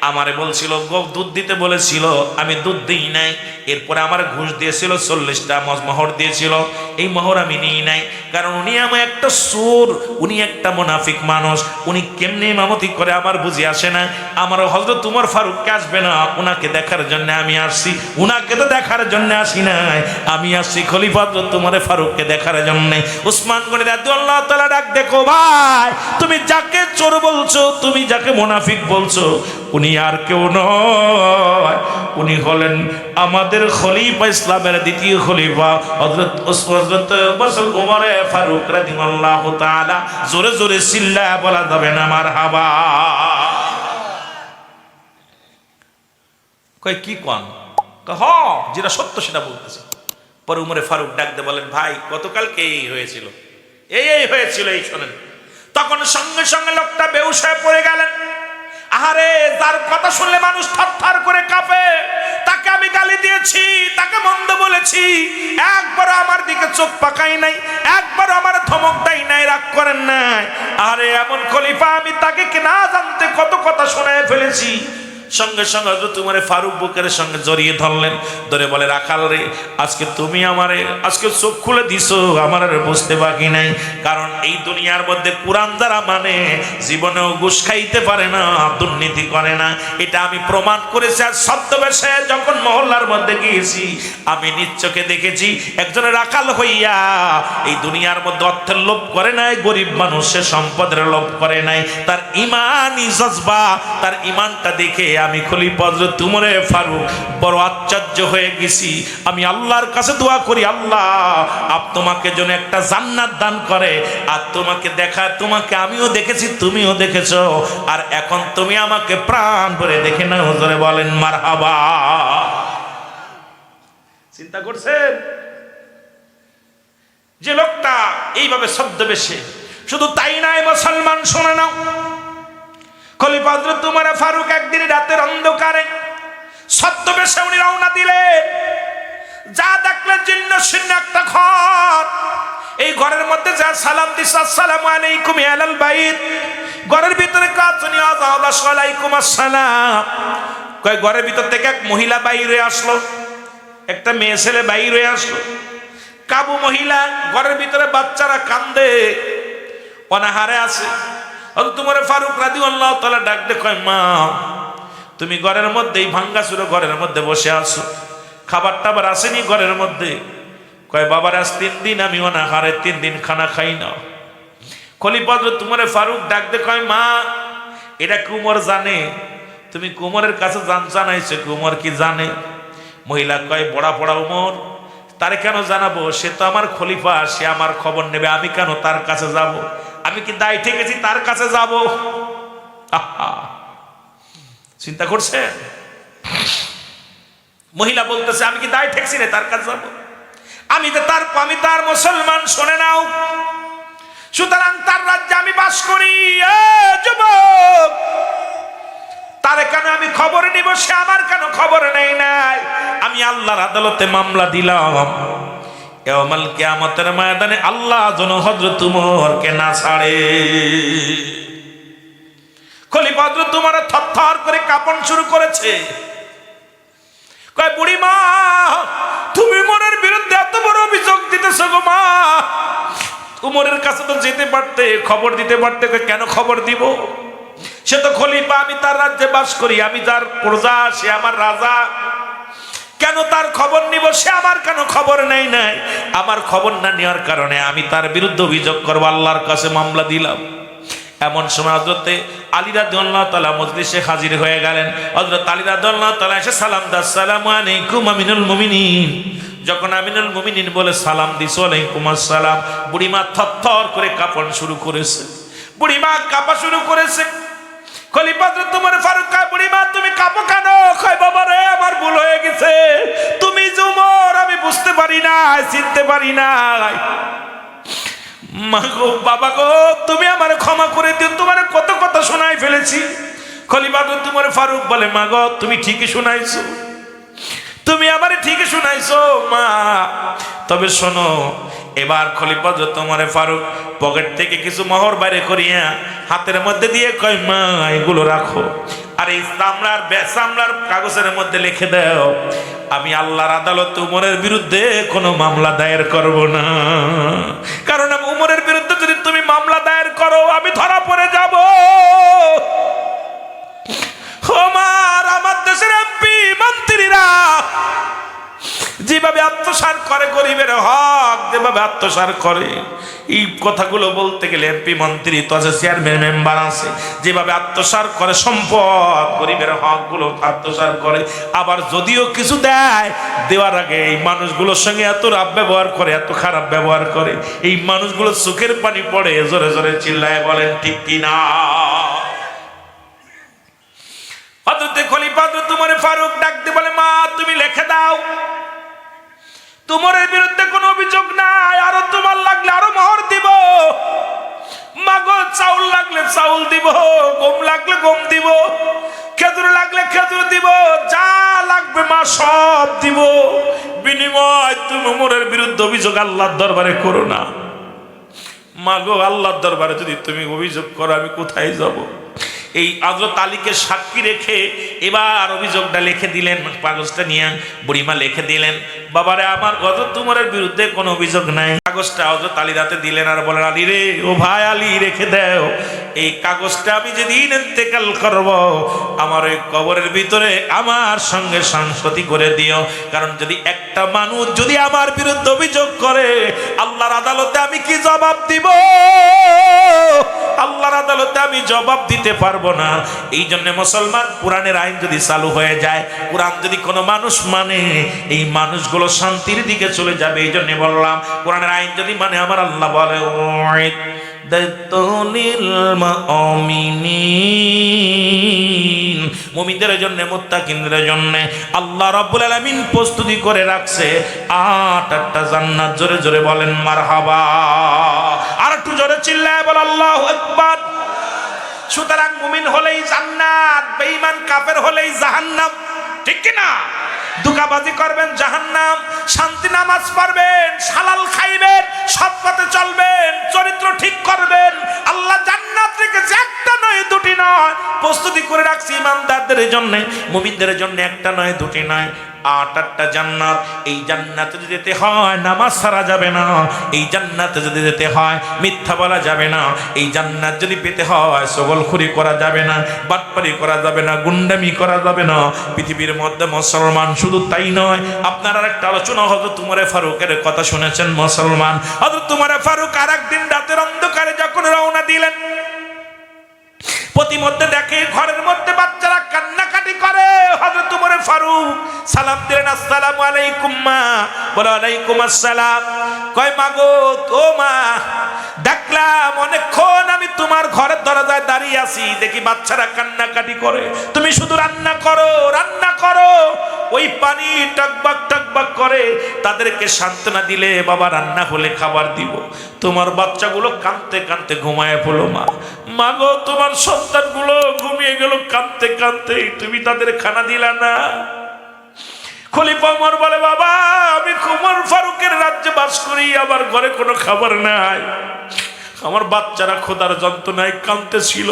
আমারে বলছিল দুধ দিতে বলেছিল, আমি দুধ দিই নাই। এরপরে আমার ঘুষ দিয়েছিল 40টা মোহর দিয়েছিল, এই মোহর আমি নিই নাই, কারণ উনি আমার একটা চোর, উনি একটা মুনাফিক মানুষ, উনি কেমনে ইমামতি করে আমার বুঝে আসে না। আমার হযরত ওমর ফারুককে আসবে না, উনাকে দেখার জন্য আমি আসছি, উনাকে তো দেখার জন্য আসি নাই, আমি আসছি খলিফা হযরত ওমর ফারুককে দেখার জন্য। উসমান গনি রাদিয়াল্লাহু তাআলা ডাক, দেখো ভাই, তুমি যাকে চোর বলছো, তুমি যাকে মুনাফিক বলছো, উনি আর কেউ নয়, উনি হলেন আমাদের খলিফা, ইসলামের দ্বিতীয় খলিফা হযরত ওমর ফারুক রাদিয়াল্লাহু তাআলা। জোরে জোরে চিল্লায়া বলা যাবে না মারহাবা। কয় কি কন? হ, যেটা সত্য সেটা বলতেছে। পরে উমরে ফারুক ডাকতে বলেন, ভাই গতকালকে এই হয়েছিল, এই হয়েছিল, এই শোনেন। তখন সঙ্গে সঙ্গে লোকটা বেহুশ হয়ে পড়ে গেলেন। আহারে, যার কথা শুনলে মানুষ থরথর করে কাঁপে, তাকে আমি গালি দিয়েছি, তাকে মন্দ বলেছি, একবারও আমার দিকে চোখ পাকাই নাই, একবারও আমার ধমক দেয় নাই, রাগ করেন নাই। আরে এমন খলিফা, আমি তাকে কি না জানতে কত কথা শোনায় ফেলেছি। সঙ্গে সঙ্গে হযরত উমর ফারুক বুকের সঙ্গে জড়িয়ে ধরলেন, ধরে বলে, রাখাল রে, আজকে তুমি আমারে আজকে চোখ খুলে দিছো, আমার আর বুঝতে বাকি নাই। কারণ এই দুনিয়ার মধ্যে কোরআন দ্বারা মানে জীবনেও ঘুষ খাইতে পারে না, দুর্নীতি করে না, এটা আমি প্রমাণ করেছি। আর ছদ্মবেশে যখন মহল্লার মধ্যে গিয়েছি, আমি নিজ চোখে দেখেছি একজন রাখাল হইয়া এই দুনিয়ার মধ্যে অর্থের লোভ করে নাই, গরিব মানুষের সম্পদের লোভ করে নাই। তার ইমানি জজবা, তার ইমানটা দেখে আমি খলিফা হযরত উমর ফারুক বড় আশ্চর্য হয়ে গেছি। আমি আল্লাহর কাছে দোয়া করি, আল্লাহ আপ তোমাকে যেন একটা জান্নাত দান করে। আর তোমাকে দেখা, তোমাকে আমিও দেখেছি, তুমিও দেখেছো, আর এখন তুমি আমাকে প্রাণ ভরে দেখে নাও। জোরে বলেন মারহাবা। চিন্তা করছেন যে লোকটা এইভাবে ছদ্মবেশে, শুধু তাই নয় মুসলমান, শুনে নাও, খলিফা হযরত উমর ফারুক একদিন রাতের অন্ধকারে ছদ্মবেশে উনি রওনা দিলেন। যা দেখলেন জিন্ন শূন্য একটা ঘর। এই ঘরের মধ্যে যা সালাম দিছে, আসসালামু আলাইকুম আলাল বাইত, ঘরের ভিতরে কাজনি আযাব আলাইকুম আসসালাম। কয় ঘরের ভিতর থেকে এক মহিলা বাইরে আসলো, একটা মেয়ে ছেলে বাইরে আসলো, কাবু মহিলা, ঘরের ভিতরে বাচ্চারা কান্দে, অনাহারে আছে। হযরত উমর ফারুক রাদিয়াল্লাহু তাআলা ডাক দে, কয় মা, তুমি ঘরের মধ্যে, এই ভাঙ্গাচুরো ঘরের মধ্যে বসে আছো, খাবার টাবার আসেনি ঘরের মধ্যে? কয় বাবার আজ 3 দিন আমি অনাহারে, 3 দিন খানা খাই না। খলিফা হযরত উমর ফারুক ডাক দে, কয় মা, এটা কি উমর জানে? তুমি উমরের কাছে জানাইছো, উমর কি জানে? মহিলা কয়, বড়া পড়া উমর, তারে কেন জানাবো? সে তো আমার খলিফা, সে আমার খবর নেবে, আমি কেন তার কাছে যাব? আমি কি দায় ঠেকেছি তার কাছে যাব? চিন্তা করছেন? মহিলা বলতেছে, আমি কি দায় ঠেকছি রে তার কাছে যাব? আমি তার মুসলমান, শুনে নাও, সুতরাং তার রাজ্যে আমি বাস করি। যুবক, তারে কেন আমি খবর নিব? সে আমার কেন খবর নেই নাই? আমি আল্লাহর আদালতে মামলা দিলাম, ইয়াউমাল কিয়ামতের ময়দানে আল্লাহ যেন হযরত উমরকে না ছাড়ে। খলিফা হযরত উমর থরথর করে কাঁপন শুরু করেছে। কয়, বুড়ি মা, তুমি উমরের বিরুদ্ধে এত বড় অভিযোগ দিতেছো গো মা? উমরের কাছে তো যেতে পারতে, খবর দিতে পারতে। কেন খবর দিব? সে তো খলিফা, আমি তার রাজ্যে বাস করি, আমি তার প্রজা, সে আমার রাজা, কেন তার খবর নিব? সে আমার কেন খবর নেই নাই? আমার খবর না নেওয়ার কারণে আমি তার বিরুদ্ধে অভিযোগ করবো, আল্লাহর কাছে মামলা দিলাম। এমন সময় হযরতে আলী রাদিয়াল্লাহু তাআলা মজলিসে হাজির হয়ে গেলেন। হযরত আলী রাদিয়াল্লাহু তাআলা এসে সালাম দাও, আসসালামু আলাইকুম আমিনুল মুমিনিন। যখন আমিনুল মুমিনিন বলে সালাম দিছো, ওয়ালাইকুম আসসালাম, বুড়িমা থরথর করে কাঁপন শুরু করেছে, বুড়িমা কাঁপা শুরু করেছে। খলিফা হযরত উমর ফারুক কয়, বুড়িমা তুমি কাঁপো কেন? কয়, বাবা রে, আমার ভুল হয়ে গেছে, তুমি যে উমর আমি বুঝতে পারি না, চিনতে পারি না। মা গো, বাবা গো, তুমি আমারে ক্ষমা করে দিও, তোমার কত কথা শোনাই ফেলেছি। খলিফা হযরত উমর ফারুক বলে, মা গো, তুমি ঠিকই শোনাইছো, তুমি আমারে ঠিকই শোনাইছো মা। তবে শোনো, এবার খলিফা হযরত উমর ফারুক পকেট থেকে কিছু মোহর বাইরে করিয়া হাতের মধ্যে দিয়ে কয়, মা এগুলো রাখো, আর এই চামড়ার কাগজের মধ্যে লিখে দাও, আমি আল্লাহর আদালতে উমরের বিরুদ্ধে কোনো মামলা দায়ের করব না। কারণ উমরের বিরুদ্ধে যদি তুমি মামলা দায়ের করো, আমি ধরা পড়ে যাব। আমার দেশের এমপি মন্ত্রীরা যেভাবে আত্মসাৎ করে, গরিবের হক যেভাবে আত্মসাৎ করে, এই কথাগুলো বলতে গেলে এমপি মন্ত্রী তো আছে, চেয়ারম্যান মেম্বার আছে, যেভাবে আত্মসাৎ করে সম্পদ, গরিবের হক গুলো আত্মসাৎ করে, আবার যদিও কিছু দেয়, দেওয়ার আগে এই মানুষগুলোর সঙ্গে এত রাব ব্যবহার করে, এত খারাপ ব্যবহার করে, এই মানুষগুলো চোখের পানি পড়ে, জোরে জোরে চিল্লায় বলেন ঠিক কিনা? হযরত খলিফা হযরত উমর ফারুক ডাক দিয়ে বলে, মা তুমি লিখে দাও, তোমার বিরুদ্ধে কোনো অভিযোগ নাই, আরো তোমার লাগলে আরো মোহর দিব। মাগো চাউল লাগলে চাউল দিব, গম লাগলে গম দিব, খেজুর লাগলে খেজুর দিব, যা লাগবে মা সব দিব, বিনিময় তুমি ওমরের বিরুদ্ধে অভিযোগ আল্লাহর দরবারে করো না। মাগো আল্লাহর দরবারে যদি তুমি অভিযোগ করো আমি কোথায় যাব? এই হযরত আলীকে সাক্ষী রেখে এবার অভিযোগটা লিখে দিলেন, কাগজটা নিয়ে বুড়িমা লিখে দিলেন, বাবারে আমার হযরত উমরের বিরুদ্ধে কোনো অভিযোগ নাই। কাগজটা হযরত আলীর হাতে দিলেন আর বলেন, আলী রে, ও ভাই আলী রেখে দাও, এই কাগজটা আমি যেদিন ইন্তেকাল করব আমার ওই কবরের ভিতরে আমার সঙ্গে সংসতি করে দিও, কারণ যদি একটা মানুষ যদি আমার বিরুদ্ধে অভিযোগ করে আল্লাহর আদালতে আমি কি জবাব দিব? আল্লাহর আদালতে আমি জবাব দিতে পারবো না। এই জন্য মুসলমান, কোরআনের আইন যদি চালু হয়ে যায়, কোরআন যদি কোনো মানুষ মানে, এই মানুষগুলো শান্তির দিকে চলে যাবে। এই জন্য বললাম, কোরআনের আইন যদি মানে আমার আল্লাহ বলে মুমিনদের জন্য, মুত্তাকিনদের জন্য আল্লাহ রাব্বুল আলামিন প্রস্তুতি করে রাখছে 8টা জান্নাত। জোরে জোরে বলেন মারহাবা, আর একটু জোরে চিল্লায় বল আল্লাহু আকবার। সুতরাং মুমিন হলেই জান্নাত, বেঈমান কাফের হলেই জাহান্নাম, ঠিক কি না? দুকাবাজি করবেন জাহান্নাম, শান্তি নামাজ পড়বেন, হালাল খাইবেন, সৎ পথে চলবেন, চরিত্র ঠিক করবেন, আল্লাহ জান্নাত রেখেছে একটা নয় দুটি নয়, প্রস্তুতি করে রাখছি ইমানদারদের জন্য, মুমিনদের জন্য একটা নয় দুটি নয়, 8টা জান্নাত। এই জান্নাতে যদি যেতে হয় নামাজ ছাড়া যাবে না, এই জান্নাতে যদি যেতে হয় মিথ্যা বলা যাবে না, এই জান্নাত যদি পেতে হয় সগলখুরি করা যাবে না, বাটপারি করা যাবে না, গুন্ডামি করা যাবে না। পৃথিবীর মধ্যে মুসলমান শুধু তাই নয়, আপনারা একটা আলোচনা হযরত উমর ফারুকের কথা শুনেছেন। মুসলমান হযরত উমর ফারুক আরেকদিন রাতের অন্ধকারে যখন রওনা দিলেন, প্রতিমধ্যে দেখে ঘরের মধ্যে বাচ্চারা কান্নাকাটি করে। হযরত উমর ফারুক সালাম দিলেন, আসসালামু আলাইকুম মা। বলে ওয়ালাইকুম আসসালাম। কয় মাগো, ও মা, দেখলাম অনেকক্ষণ আমি তোমার ঘরের দরজায় দাঁড়িয়ে আছি, দেখি বাচ্চারা কান্নাকাটি করে, তুমি শুধু রান্না করো রান্না করো। ওই পানি টকবক টকবক করে, তাদেরকে সান্ত্বনা দিলে বাবা রান্না হলে খাবার দিব। তোমার বাচ্চাগুলো কাঁদতে কাঁদতে ঘুমায় পড়লো মা। মাগো, তোমার সন্তানগুলো ঘুমিয়ে গেল কাঁদতে কাঁদতে, তুমি তাদের খানা দিলা না। খলিফা ওমর বলে, বাবা আমি উমর ফারুকের রাজ্যে বাস করি, আমার ঘরে কোনো খাবার নাই, আমার বাচ্চারা খোদার যন্ত্রণায় কাঁদতেছিল,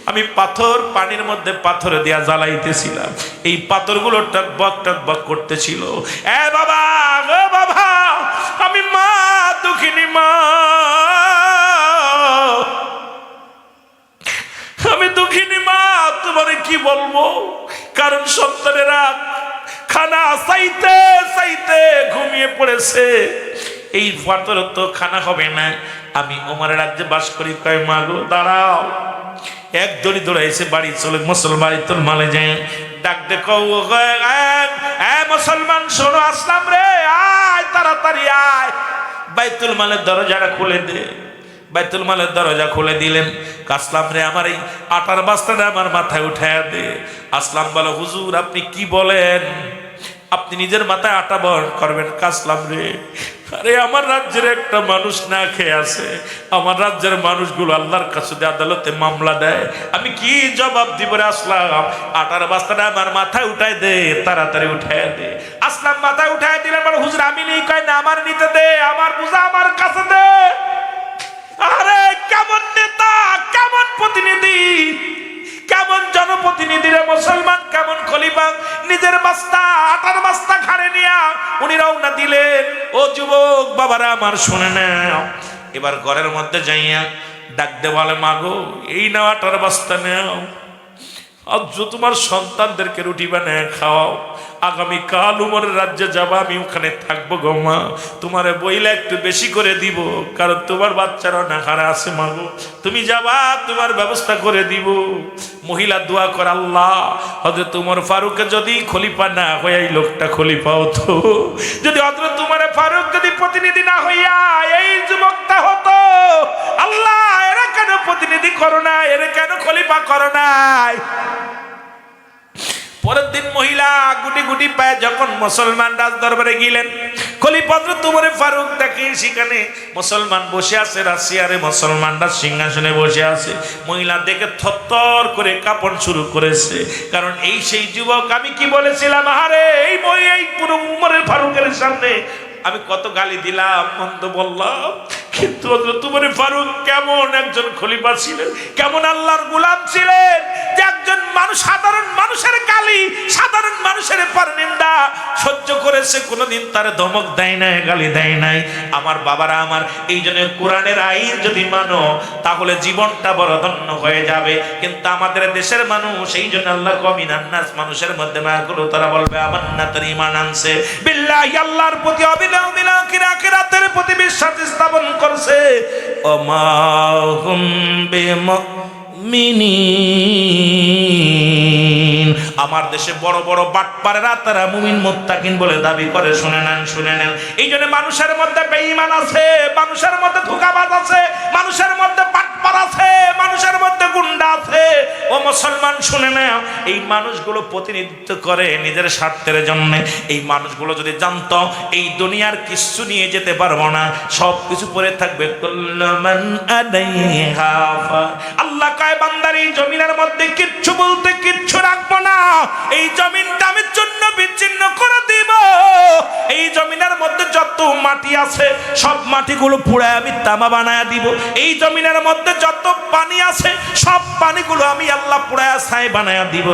আমি পাথর পানির মধ্যে পাথরে দেয়া জ্বালাইতেছিলাম, এই পাথরগুলো টকবক টকবক করতেছিল। এ বাবা, ও বাবা, আমি মা, দুঃখিনী মা, আমি দুঃখিনী মা, তোমারে কি বলবো? কারণ সন্তানেরা খানা চাইতে চাইতে ঘুমিয়ে পড়েছে, এই পাথর তো খানা হবে না। আমি ওমরের রাজ্যে বাস করি। কয় মা গো দাঁড়াও। এক দড়ি দৌড়াইছে বাড়ি চলে, মুসলমান বাইতুল মালে যায়, ডাক দেখো, মুসলমান শোনো, আসলাম রে, আয় তাড়াতাড়ি আয়, বাইতুল মালের দরজাটা খুলে দে। বাইতুল মালের দরজা খুলে দিলেন। আসলাম রে, আমার এই আটার বস্তাটা আমার মাথায় উঠায় দে। আসলাম বলো, হুজুর আপনি কি বলেন? আপনি নিজের মাথায় আটা বহন করবেন? কাসলাম রে, আরে আমার রাজ্যের একটা মানুষ না খেয়ে আছে, আমার রাজ্যের মানুষগুলো আল্লাহর কাছে আদালতে মামলা দেয়, আমি কি জবাব দিব রে? আসলাম, আটার বস্তাটা আমার মাথায় উঠায় দে, তাড়াতাড়ি উঠায় দে। আসলাম মাথায় উঠায় দিলেন। বলে হুজুর আমি নেই। কয় না, আমার নিতে দে, আমার বোঝা আমার কাছে দে। আরে কেমন নেতা, কেমন প্রতিনিধি, কেমন জনপ্রতিনিধি রে মুসলমান, কেমন খলিফা! নিজের বস্তা, আটার বস্তা ঘাড়ে নিয়া উনি রওনা দিলেন। ও যুবক বাবারা আমার, শুনে নাও, এবার ঘরের মধ্যে যাইয়া ডাক দে, বলে মাগো এই নাও আটার বস্তা নাও, আজ তোমার সন্তানদেরকে রুটি বানিয়ে খাওয়াও, আগামীকাল উমরের রাজ্যে যাবা, আমি ওখানে থাকবো গো মা, তোমারে বইলে একটু বেশি করে দিব, কারণ তোমার বাচ্চারাও না খারা আছে মাগো, তুমি যাবা, তোমার ব্যবস্থা করে দিব। মহিলা দোয়া করে, আল্লাহ হযরত উমর ফারুক যদি খলিফা না হইয়া এই লোকটা খলিফা হতো, যদি হযরত উমর ফারুক যদি প্রতিনিধি না হইয়া এই যুবকটা হতো, আল্লাহ এরা কেন প্রতিনিধি করো না, এরা কেন খলিফা করো নাই? পরের দিন মহিলা গুটি গুটি পায়ে যখন মুসলমান রাজ দরবারে গেলেন, খলিফা হযরত ওমর ফারুক দেখে সেখানে মুসলমান বসে আছে, রাশিয়ারে মুসলমানরা সিংহাসনে বসে আছে। মহিলা দেখে থরথর করে কাঁপন শুরু করেছে, কারণ এই সেই যুবক আমি কি বলেছিলাম, আরে এই পুরো ওমর ফারুকের সামনে আমি কত গালি দিলাম, মন্দ বললাম, কিন্তু হযরত ওমর ফারুক কেমন একজন খলিফা ছিলেন, কেমন আল্লাহর গোলাম ছিলেন, যে একজন মানুষ সাধারণ মানুষের গালি, সাধারণ মানুষের পরনিন্দা সহ্য করেছে, কোনোদিন তার ধমক দেয় নাই, গালি দেয় নাই। আমার বাবারা আমার, এই জন্য কোরআনের আইন যদি মানো তাহলে জীবনটা বড় ধন্য হয়ে যাবে। কিন্তু আমাদের দেশের মানুষ, এই জন্য আল্লাহ কমিনান নাস, মানুষের মধ্যে মায়া করো, তারা বলবে আমার না তার ঈমান আনছে, বিল্লাহি আল্লাহর প্রতি অবিলম্বিত আখিরাতের প্রতি বিশ্বাস স্থাপন করছে, ওমা হুম বিমুমিনিন। আমার দেশে বড় বড় বাটপারেরা তারা মুমিন মুত্তাকিন বলে দাবি করে, শুনে নেন শুনে নেন। এই জন্য মানুষের মধ্যে বেঈমান আছে, মানুষের মধ্যে ধোঁকাবাজ আছে, মানুষের মধ্যে বাটপার আছে, মানুষের মধ্যে গুন্ডা আছে। ও মুসলমান শুনে নাও, এই মানুষগুলো প্রতিনিধিত্ব করে নিজের স্বার্থের জন্য। এই মানুষগুলো যদি জানতো এই দুনিয়ার কিছু নিয়ে যেতে পারবো না, সব কিছু পড়ে থাকবে, কুল্লুমান আলাইহা ফান। আল্লাহ কয় বান্দার এই জমিনের মধ্যে কিচ্ছু বলতে কিচ্ছু রাখবো না, এই জমিনটা আমি জন্য বিচ্ছিন্ন করে দিব। এই জমিনের মধ্যে যত মাটি আছে সব মাটিগুলো পুড়ায় আমি তামা বানায় দিব। এই জমিনের মধ্যে যত পানি আছে সব পানিগুলো আমি আল্লাহ পুড়ায় ছাই বানায় দিব।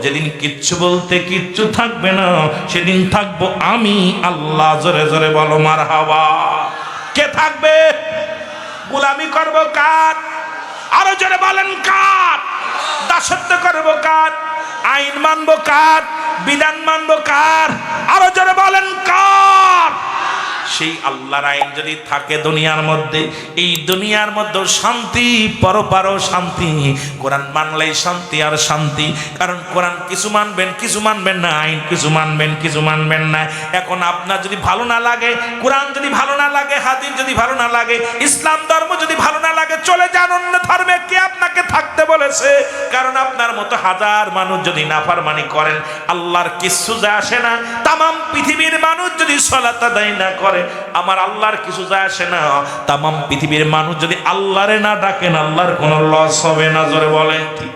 যেদিন কিচ্ছু বলতে কিচ্ছু থাকবে না, সেদিন থাকবো আমি আল্লাহ। জোরে জোরে বলো মারহাবা। কে থাকবে? গোলামি করব কার? আরো জোরে বলেন কার? দাসত্ব করব কার? আইন মানব কার? বিধান মানব কার? আরো জোরে বলেন কার? সেই আল্লাহর আইন যদি থাকে দুনিয়ার মধ্যে, এই দুনিয়ার মধ্যে শান্তি, পরপারও শান্তি। কোরআন মানলেই শান্তি আর শান্তি, কারণ কোরআন কিছু মানবেন কিছু মানবেন না, আইন কিছু মানবেন কিছু মানবেন না। এখন আপনার যদি ভালো না লাগে, কোরআন যদি ভালো না লাগে, হাদিস যদি ভালো না লাগে, ইসলাম ধর্ম যদি ভালো না লাগে, চলে যান অন্য ধর্মে। কে আপনাকে থাকতে বলেছে? কারণ আপনার মতো হাজার মানুষ যদি নাফরমানি করেন, আল্লাহর কিচ্ছু যায় আসে না। তামাম পৃথিবীর মানুষ যদি সালাত আদায় না করে, আমার আল্লাহর কিছু যায় আসে না। তামাম পৃথিবীর মানুষ যদি আল্লাহরে না ডাকেন, আল্লাহর কোনো লস হবে না। জোরে বলেন ঠিক।